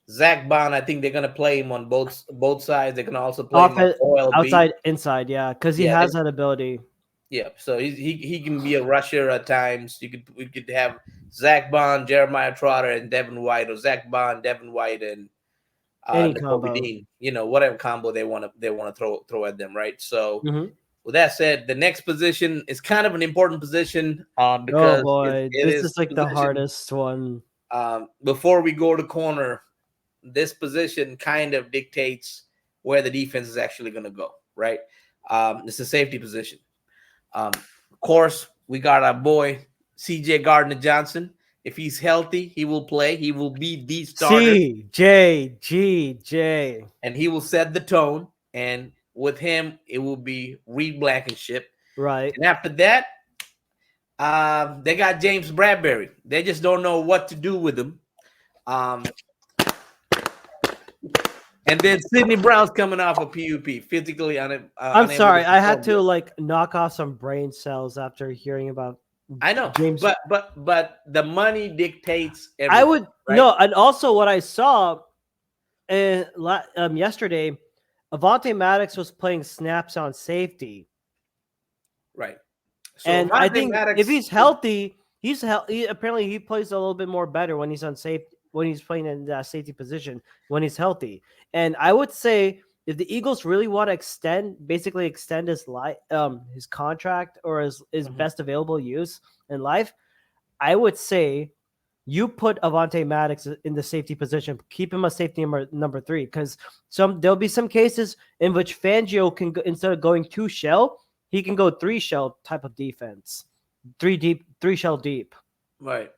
[SPEAKER 1] Zach Bond, I think they're gonna play him on both sides. They're gonna also play him on
[SPEAKER 2] offense,
[SPEAKER 1] OLB.
[SPEAKER 2] outside, inside, yeah, because he
[SPEAKER 1] Yeah,
[SPEAKER 2] has that ability.
[SPEAKER 1] yeah. So he can be a rusher at times. We could have Zach Bond, Jeremiah Trotter, and Devin White, or Zach Bond, Devin White, and
[SPEAKER 2] Any
[SPEAKER 1] Nakobe
[SPEAKER 2] combo.
[SPEAKER 1] Dean. Whatever combo they want to throw at them, right? So
[SPEAKER 2] Hmm.
[SPEAKER 1] with that said, the next position is kind of an important position,
[SPEAKER 2] Oh
[SPEAKER 1] because
[SPEAKER 2] boy,
[SPEAKER 1] it
[SPEAKER 2] this
[SPEAKER 1] is
[SPEAKER 2] is like
[SPEAKER 1] the
[SPEAKER 2] the
[SPEAKER 1] position.
[SPEAKER 2] hardest one.
[SPEAKER 1] Before we go to corner, this position kind of dictates where the defense is actually going to go, right? It's a safety position. Of course, we got our boy CJ Gardner Johnson. If he's healthy, he will play. He will be the starter,
[SPEAKER 2] CJGJ.
[SPEAKER 1] and he will set the tone. And with him, it will be Reed Blankenship.
[SPEAKER 2] Right.
[SPEAKER 1] And after that, they got James Bradbury. They just don't know what to do with him. Um, and then Sidney Brown's coming off a PUP, physically
[SPEAKER 2] I'm
[SPEAKER 1] unable to
[SPEAKER 2] sorry, I had
[SPEAKER 1] perform
[SPEAKER 2] to
[SPEAKER 1] good.
[SPEAKER 2] like knock off some brain cells after hearing about
[SPEAKER 1] I know,
[SPEAKER 2] James.
[SPEAKER 1] but the money dictates
[SPEAKER 2] I
[SPEAKER 1] everything,
[SPEAKER 2] would
[SPEAKER 1] right?
[SPEAKER 2] no, and also what I saw yesterday, Avante Maddox was playing snaps on safety,
[SPEAKER 1] Right. So
[SPEAKER 2] and I
[SPEAKER 1] Avante
[SPEAKER 2] think if
[SPEAKER 1] Maddox
[SPEAKER 2] he's healthy, apparently he plays a little bit more better when he's on safe when he's playing in that safety position when he's healthy. And I would say if the Eagles really want to basically extend his contract or his
[SPEAKER 1] Mhm.
[SPEAKER 2] best available use in life, I would say you put Avante Maddox in the safety position, keep him a safety number three, because there'll be some cases in which Fangio can go, instead of going two shell, he can go three shell type of defense, three shell deep.
[SPEAKER 1] Right.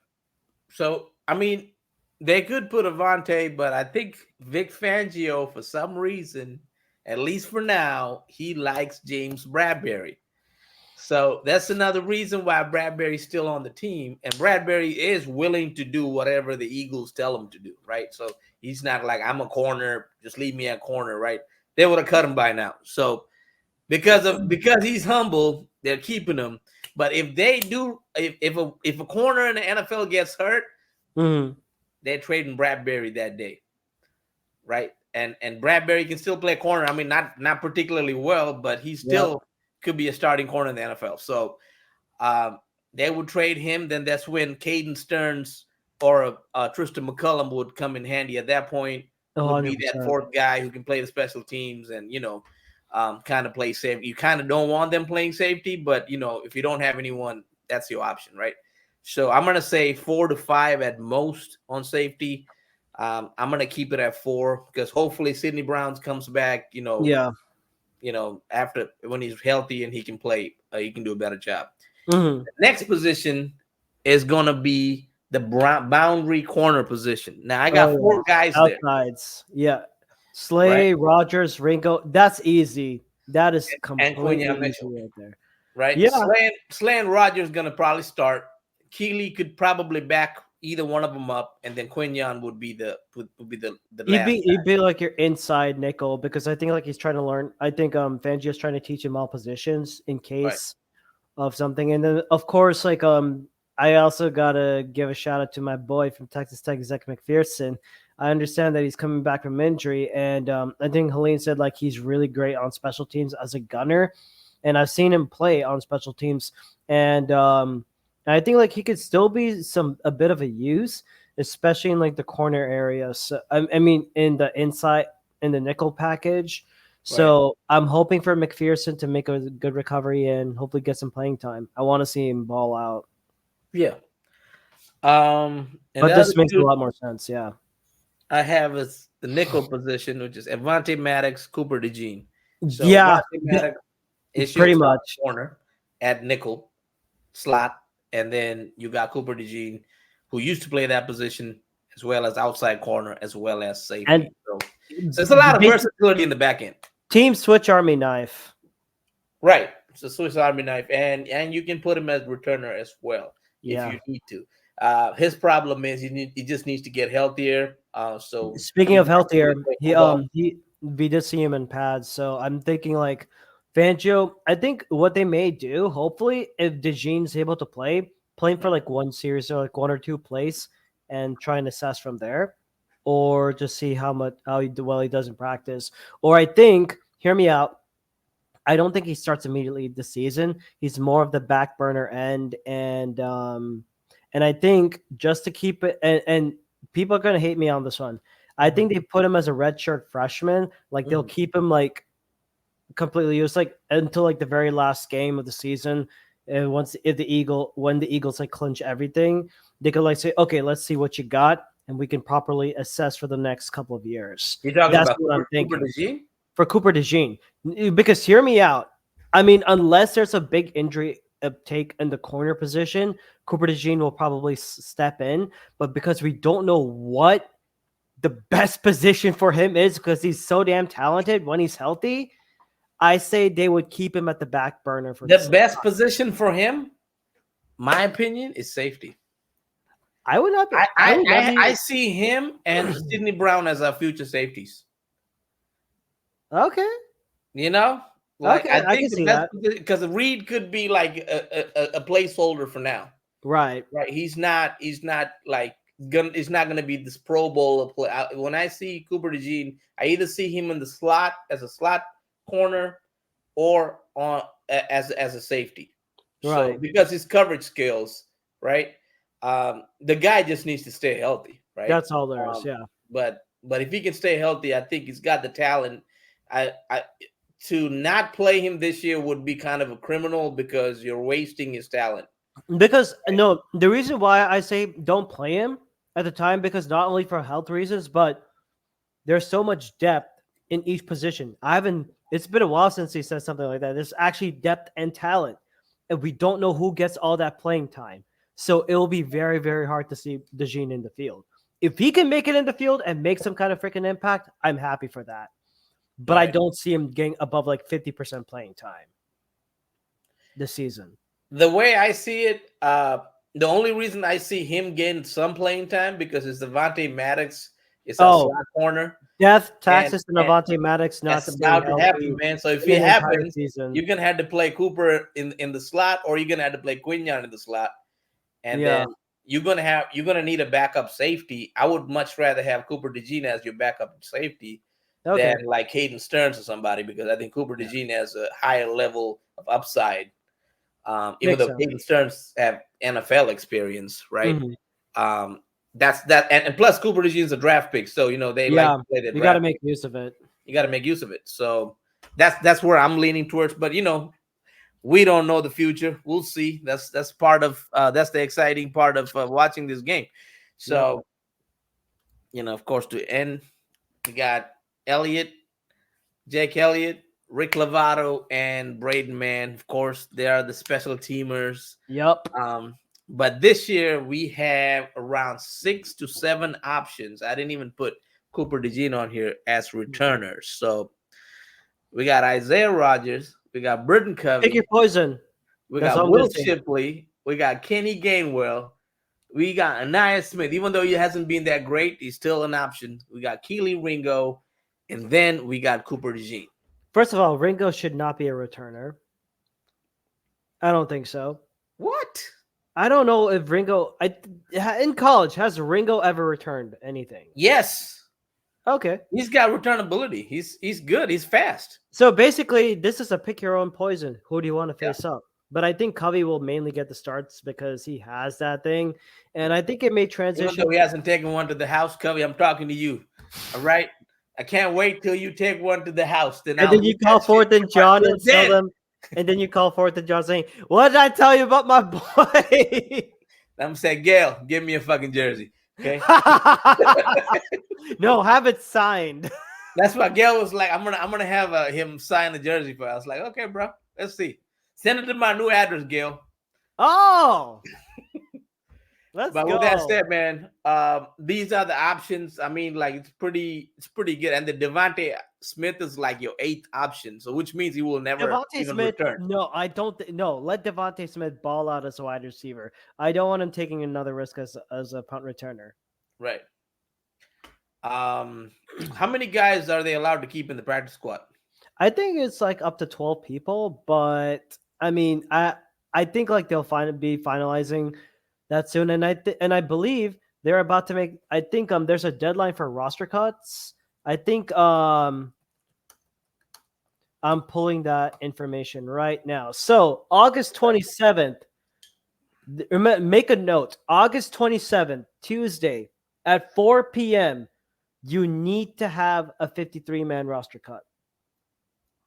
[SPEAKER 1] So I mean, they could put Avante, but I think Vic Fangio, for some reason, at least for now, he likes James Bradbury. So that's another reason why Bradbury's still on the team. And Bradbury is willing to do whatever the Eagles tell him to do, right? So he's not like, I'm a corner, just leave me at corner, right? They would have cut him by now. So because he's humble, they're keeping him. But if they do, if a corner in the NFL gets hurt,
[SPEAKER 2] Mm-hmm.
[SPEAKER 1] they're trading Bradbury that day, right? And Bradbury can still play corner. I mean, not particularly well, but he
[SPEAKER 2] Yep.
[SPEAKER 1] still could be a starting corner in the NFL. So um, they would trade him. Then that's when Caden Stearns or Tristan McCullum would come in handy. At that point, would be that
[SPEAKER 2] 100%.
[SPEAKER 1] fourth guy who can play the special teams and kind of play safe. You kind of don't want them playing safety, but if you don't have anyone, that's your option, right? So I'm gonna say 4 to 5 at most on safety. I'm gonna keep it at 4 because hopefully Sidney Browns comes back.
[SPEAKER 2] Yeah.
[SPEAKER 1] After when he's healthy and he can play, he can do a better job.
[SPEAKER 2] Mm-hmm.
[SPEAKER 1] Next position is gonna be the boundary corner position. Now I got
[SPEAKER 2] Oh
[SPEAKER 1] four
[SPEAKER 2] yeah.
[SPEAKER 1] guys there,
[SPEAKER 2] Outsides. Yeah.
[SPEAKER 1] right?
[SPEAKER 2] Slay, Rogers, Ringo. That's easy. That is
[SPEAKER 1] And
[SPEAKER 2] completely
[SPEAKER 1] Quinion
[SPEAKER 2] easy
[SPEAKER 1] Mitchell,
[SPEAKER 2] right there.
[SPEAKER 1] right?
[SPEAKER 2] Yeah.
[SPEAKER 1] Slan Rogers gonna probably start. Keely could probably back either one of them up, and then Quinion would be the last
[SPEAKER 2] He'd be like your inside nickel because I think like he's trying to learn. I think Fangio's trying to teach him all positions in
[SPEAKER 1] guy. Right.
[SPEAKER 2] case of something. And then of course I also gotta give a shout out to my boy from Texas Tech, Zach McPherson. I understand that he's coming back from injury, and I think Helene said like he's really great on special teams as a gunner, and I've seen him play on special teams, and I think like he could still be a bit of a use, especially in like the corner area. So I mean, in the inside in the nickel package.
[SPEAKER 1] Right.
[SPEAKER 2] So I'm hoping for McPherson to make a good recovery and hopefully get some playing time. I want to see him ball out.
[SPEAKER 1] Yeah. And
[SPEAKER 2] But
[SPEAKER 1] the other
[SPEAKER 2] this makes a
[SPEAKER 1] two
[SPEAKER 2] lot more sense. Yeah.
[SPEAKER 1] I have is the nickel position, which is Avante Maddox, Cooper DeJean. So
[SPEAKER 2] Yeah.
[SPEAKER 1] Avante Maddox is your
[SPEAKER 2] Pretty
[SPEAKER 1] top
[SPEAKER 2] much.
[SPEAKER 1] corner at nickel slot, and then you got Cooper DeJean, who used to play that position as well as outside corner as well as
[SPEAKER 2] And
[SPEAKER 1] safety. So it's a lot of versatility in the back end.
[SPEAKER 2] Team switch army knife.
[SPEAKER 1] Right. It's a Swiss Army knife, and you can put him as returner as well if
[SPEAKER 2] Yeah.
[SPEAKER 1] you need to. His problem is he just needs to get healthier. So
[SPEAKER 2] Speaking
[SPEAKER 1] he's
[SPEAKER 2] of
[SPEAKER 1] not
[SPEAKER 2] healthier,
[SPEAKER 1] gonna play
[SPEAKER 2] he
[SPEAKER 1] football.
[SPEAKER 2] we did see him in pads, so I'm thinking like Fangio. I think what they may do, hopefully, if DeJean's able to playing for like one series or like one or two plays, and try and assess from there, or just see well he does in practice. Or I think, hear me out. I don't think he starts immediately this season. He's more of the back burner end, and I think just to keep it, and people are gonna hate me on this one. I think they put him as a redshirt freshman. Like they'll keep him like completely used, like until like the very last game of the season. And when the Eagles like clinch everything, they could like say, okay, let's see what you got, and we can properly assess for the next couple of years.
[SPEAKER 1] You're talking
[SPEAKER 2] That's
[SPEAKER 1] about
[SPEAKER 2] what I'm
[SPEAKER 1] Cooper
[SPEAKER 2] thinking
[SPEAKER 1] DeJean?
[SPEAKER 2] for Cooper DeJean. Because hear me out. I mean, unless there's a big injury uptake in the corner position, Cooper DeJean will probably step in. But because we don't know what the best position for him is, because he's so damn talented when he's healthy, I say they would keep him at the back burner for
[SPEAKER 1] The
[SPEAKER 2] the
[SPEAKER 1] best position for him, my opinion, is safety.
[SPEAKER 2] I would not be.
[SPEAKER 1] I see him and Sidney Brown as our future safeties.
[SPEAKER 2] Okay.
[SPEAKER 1] You know, like
[SPEAKER 2] Okay,
[SPEAKER 1] I
[SPEAKER 2] I can
[SPEAKER 1] think the
[SPEAKER 2] see
[SPEAKER 1] best
[SPEAKER 2] that.
[SPEAKER 1] because Reed could be like a placeholder for now.
[SPEAKER 2] Right.
[SPEAKER 1] Right. He's not like gonna. It's not gonna be this Pro Bowl play. When I see Cooper DeJean, I either see him in the slot as a slot corner or on as a safety. So
[SPEAKER 2] Right.
[SPEAKER 1] because his coverage skills, right, the guy just needs to stay healthy, right?
[SPEAKER 2] That's all there is. Yeah.
[SPEAKER 1] But if he can stay healthy, I think he's got the talent. I to not play him this year would be kind of a criminal because you're wasting his talent.
[SPEAKER 2] Because no, the reason why I say don't play him at the time, because not only for health reasons, but there's so much depth in each position. It's been a while since he said something like that. There's actually depth and talent, and we don't know who gets all that playing time. So it will be very, very hard to see DeJean in the field. If he can make it in the field and make some kind of freaking impact, I'm happy for that. But I don't see him getting above like 50% playing time this season.
[SPEAKER 1] The way I see it, the only reason I see him getting some playing time because it's Avante Maddox. It's a slot corner.
[SPEAKER 2] Death, taxes, and Avante Maddox not
[SPEAKER 1] that's about to happen, man. So if it happens, you're gonna have to play Cooper in the slot, or you're gonna have to play Quinion in the slot, and then you're gonna need a backup safety. I would much rather have Cooper DeJean as your backup safety than like Caden Stearns or somebody, because I think Cooper DeJean has a higher level of upside. Even though Pete and Stearns have NFL experience, right? That's that, and plus Cooper DeJean is a draft pick, so they like to play that.
[SPEAKER 2] You got to make use of it.
[SPEAKER 1] You got to make use of it. So that's where I'm leaning towards. But we don't know the future. We'll see. That's part of that's the exciting part of watching this game. So of course, to end, we got Jake Elliott, Rick Lovato, and Braden Mann. Of course, they are the special teamers.
[SPEAKER 2] Yep.
[SPEAKER 1] But this year we have around 6 to 7 options. I didn't even put Cooper DeJean on here as returners. So we got Isaiah Rodgers, we got Britton Covey,
[SPEAKER 2] pick your poison.
[SPEAKER 1] We got Will Shipley, we got Kenny Gainwell, we got Anaya Smith. Even though he hasn't been that great, he's still an option. We got Keely Ringo, and then we got Cooper DeJean.
[SPEAKER 2] First of all, Ringo should not be a returner. I don't think so.
[SPEAKER 1] What?
[SPEAKER 2] I don't know if Ringo. In college, has Ringo ever returned anything?
[SPEAKER 1] Yes.
[SPEAKER 2] Okay.
[SPEAKER 1] He's got returnability. He's good. He's fast.
[SPEAKER 2] So basically, this is a pick your own poison. Who do you want to
[SPEAKER 1] Yeah.
[SPEAKER 2] face up? But I think Covey will mainly get the starts because he has that thing, and I think it may
[SPEAKER 1] Even
[SPEAKER 2] transition.
[SPEAKER 1] though he hasn't taken one to the house, Covey, I'm talking to you. All right. I can't wait till you take one to the house. Then
[SPEAKER 2] And
[SPEAKER 1] I'll
[SPEAKER 2] then you
[SPEAKER 1] eat
[SPEAKER 2] call
[SPEAKER 1] that shit
[SPEAKER 2] forth and
[SPEAKER 1] till
[SPEAKER 2] John and tell
[SPEAKER 1] dead.
[SPEAKER 2] them. And then you call forth and John saying, "What did I tell you about my boy?"
[SPEAKER 1] I'm saying, Gail, give me a fucking jersey. Okay.
[SPEAKER 2] No, have it signed.
[SPEAKER 1] That's why Gail was like, I'm gonna have him sign the jersey for us. I was like, okay, bro. Let's see. Send it to my new address, Gail.
[SPEAKER 2] Oh, let's
[SPEAKER 1] But with that
[SPEAKER 2] go.
[SPEAKER 1] said, man, these are the options. I mean, like it's pretty good. And the Devontae Smith is like your 8th option, so which means he will never
[SPEAKER 2] Devontae
[SPEAKER 1] even
[SPEAKER 2] Smith.
[SPEAKER 1] return.
[SPEAKER 2] No, I don't. No, let Devontae Smith ball out as a wide receiver. I don't want him taking another risk as a punt returner.
[SPEAKER 1] Right. How many guys are they allowed to keep in the practice squad?
[SPEAKER 2] I think it's like up to 12 people, but I mean, I think like they'll be finalizing that soon, and I believe they're about to make. I think there's a deadline for roster cuts. I think I'm pulling that information right now. So August 27th. Make a note. August 27th, Tuesday at 4 p.m. You need to have a 53-man roster cut.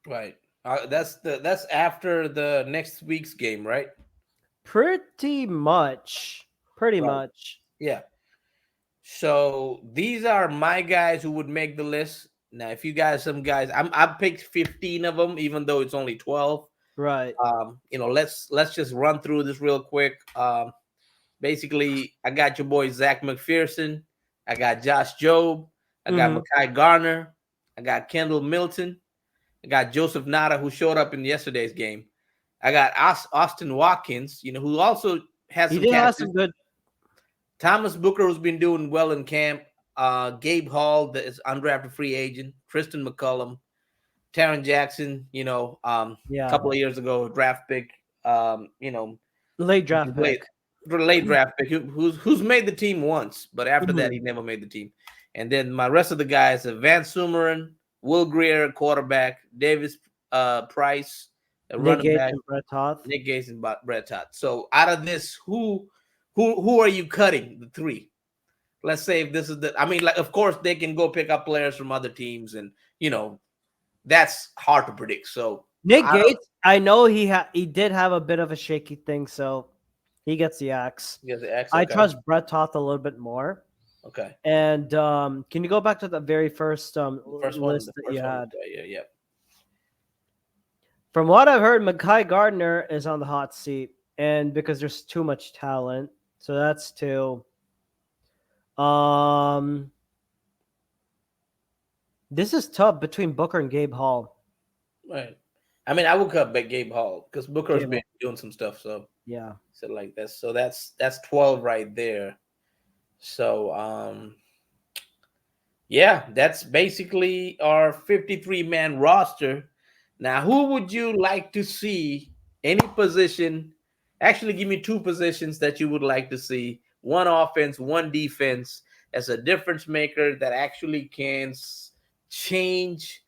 [SPEAKER 1] Right. That's after the next week's game, right?
[SPEAKER 2] Pretty much. Pretty
[SPEAKER 1] Right.
[SPEAKER 2] much.
[SPEAKER 1] Yeah. So these are my guys who would make the list. Now, if you guys, some guys, I picked 15 of them, even though it's only 12.
[SPEAKER 2] Right.
[SPEAKER 1] Let's just run through this real quick. Basically, I got your boy Zach McPherson. I got Josh Jobe. I got Mekhi Garner. I got Kendall Milton. I got Joseph Nada, who showed up in yesterday's game. I got Austin Watkins, who also has some catches.
[SPEAKER 2] Some good.
[SPEAKER 1] Thomas Booker, who's been doing well in camp. Gabe Hall, that is undrafted free agent. Tristan McCullum. Taron Jackson, a couple of years ago, draft pick.
[SPEAKER 2] Late draft pick.
[SPEAKER 1] Late draft pick, who's made the team once, but after that, he never made the team. And then my rest of the guys are Van Sumeren, Will Grier, quarterback, Davis Price, running back, Nick Gates, and Brett Todd. So out of this, who are you cutting? The 3. Let's say if this is of course they can go pick up players from other teams, and that's hard to predict. So
[SPEAKER 2] Nick Gates, I know he did have a bit of a shaky thing, so he gets the axe. I trust Brett Toth a little bit more.
[SPEAKER 1] Okay.
[SPEAKER 2] And can you go back to the very first list that you had?
[SPEAKER 1] Yeah.
[SPEAKER 2] From what I've heard, Mekhi Gardner is on the hot seat, and because there's too much talent, so that's 2. This is tough between Booker and Gabe Hall.
[SPEAKER 1] Right. I mean, I would cut back Gabe Hall because Booker's been doing some stuff. So
[SPEAKER 2] yeah.
[SPEAKER 1] So like that. So that's 12 right there. So yeah, that's basically our 53-man roster. Now, who would you like to see? Any position? Actually, give me 2 positions that you would like to see. 1 offense, 1 defense, as a difference maker that actually can change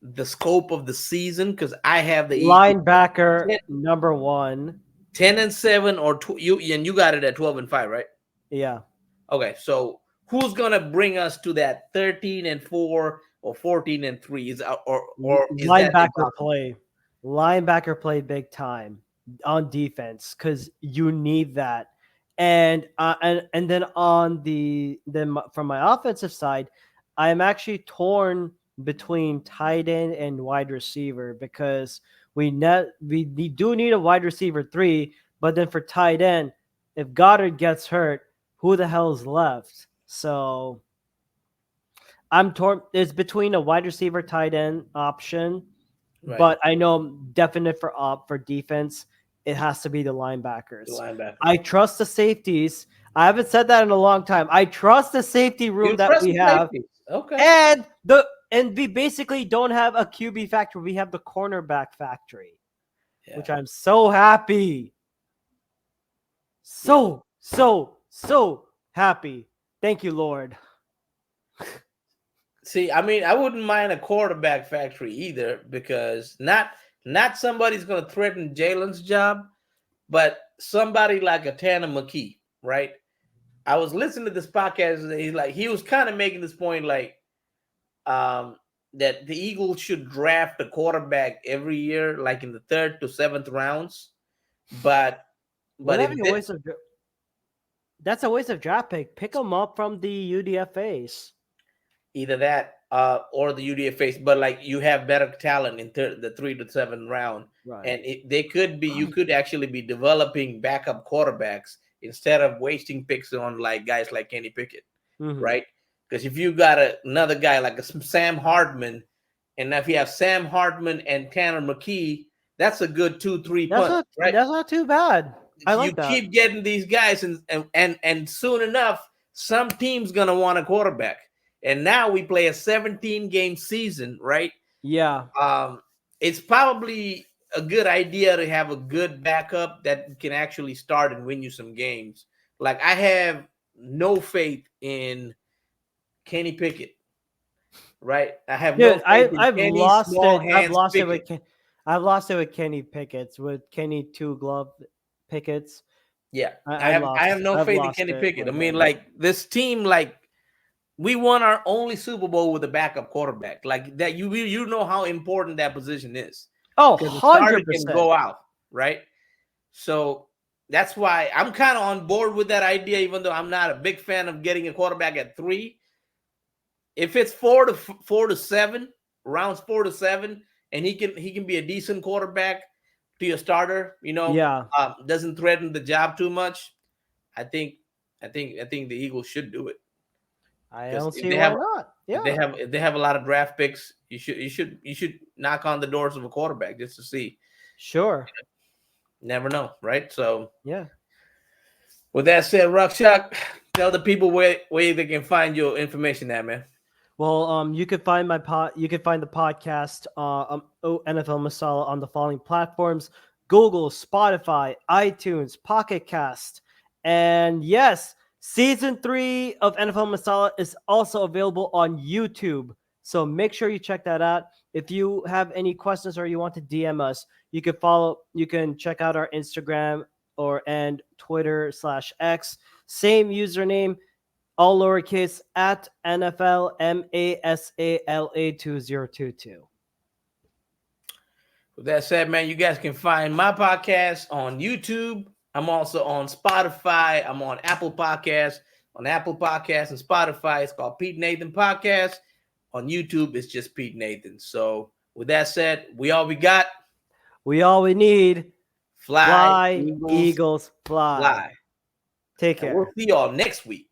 [SPEAKER 1] the scope of the season. Because I have the
[SPEAKER 2] linebacker number 1,
[SPEAKER 1] 10-7, or you got it at 12-5, right?
[SPEAKER 2] Yeah.
[SPEAKER 1] Okay, so who's gonna bring us to that 13-4 or 14-3? Is
[SPEAKER 2] linebacker play? Linebacker play big time on defense because you need that. And then from my offensive side, I am actually torn between tight end and wide receiver because we do need a wide receiver 3, but then for tight end, if Goddard gets hurt, who the hell is left? So I'm torn. It's between a wide receiver tight end option, right, but I know I'm definite for defense. It has to be the linebackers. I trust the safeties. I haven't said that in a long time. I trust the safety room that we have. Okay. And we basically don't have a QB factory. We have the cornerback factory, which I'm so happy. So happy. Thank you, Lord.
[SPEAKER 1] See, I mean, I wouldn't mind a quarterback factory either, because not somebody's going to threaten Jalen's job, but somebody like a Tanner McKee, right? I was listening to this podcast, and he was kind of making this point, like, that the Eagles should draft a quarterback every year, like in the 3rd to 7th rounds. But
[SPEAKER 2] Whatever
[SPEAKER 1] if
[SPEAKER 2] a waste of that's a waste of draft pick. Pick them up from the UDFAs.
[SPEAKER 1] either that or the UDFAs, but like you have better talent in the 3 to 7 round,
[SPEAKER 2] Right.
[SPEAKER 1] and you could actually be developing backup quarterbacks instead of wasting picks on like guys like Kenny Pickett, right? Because if you got another guy like a Sam Hartman, and if you have Sam Hartman and Tanner McKee, that's a good 2-3 punt, right?
[SPEAKER 2] That's not too bad. I like that.
[SPEAKER 1] Keep getting these guys, and soon enough, some team's gonna want a quarterback. And now we play a 17-game season, right?
[SPEAKER 2] Yeah.
[SPEAKER 1] It's probably a good idea to have a good backup that can actually start and win you some games. Like, I have no faith in Kenny Pickett, right? I have no faith in Kenny Small Hands Pickett.
[SPEAKER 2] I've lost it with Kenny Pickett's, with Kenny Two Glove Pickett's.
[SPEAKER 1] Yeah, I have no faith in Kenny Pickett. I mean, like, this team, like, we won our only Super Bowl with a backup quarterback. Like that, you know how important that position is.
[SPEAKER 2] Oh,
[SPEAKER 1] because the starter
[SPEAKER 2] 100%.
[SPEAKER 1] can go out, right? So that's why I'm kind of on board with that idea, even though I'm not a big fan of getting a quarterback at 3. If it's 4 to 7 rounds, 4 to 7, and he can be a decent quarterback to your starter, doesn't threaten the job too much. I think the Eagles should do it.
[SPEAKER 2] I don't see why not. Yeah.
[SPEAKER 1] If they have a lot of draft picks, you should knock on the doors of a quarterback just to see.
[SPEAKER 2] Sure.
[SPEAKER 1] Never know, right? So
[SPEAKER 2] yeah.
[SPEAKER 1] With that said, Rakshak, tell the people where they can find your information at, man.
[SPEAKER 2] Well, you can find you can find the podcast NFL Masala on the following platforms: Google, Spotify, iTunes, Pocket Cast, and yes, Season 3 of NFL Masala is also available on YouTube. So make sure you check that out. If you have any questions or you want to DM us, you can check out our Instagram and Twitter/X. Same username, all lowercase, at NFL MASALA 2022.
[SPEAKER 1] With that said, man, you guys can find my podcast on YouTube. I'm also on Spotify. I'm on Apple Podcasts. On Apple Podcasts and Spotify, it's called Pete Nathan Podcast. On YouTube, it's just Pete Nathan. So with that said, we all we got.
[SPEAKER 2] We all we need.
[SPEAKER 1] Fly,
[SPEAKER 2] Eagles, fly. Take care.
[SPEAKER 1] And we'll see y'all next week.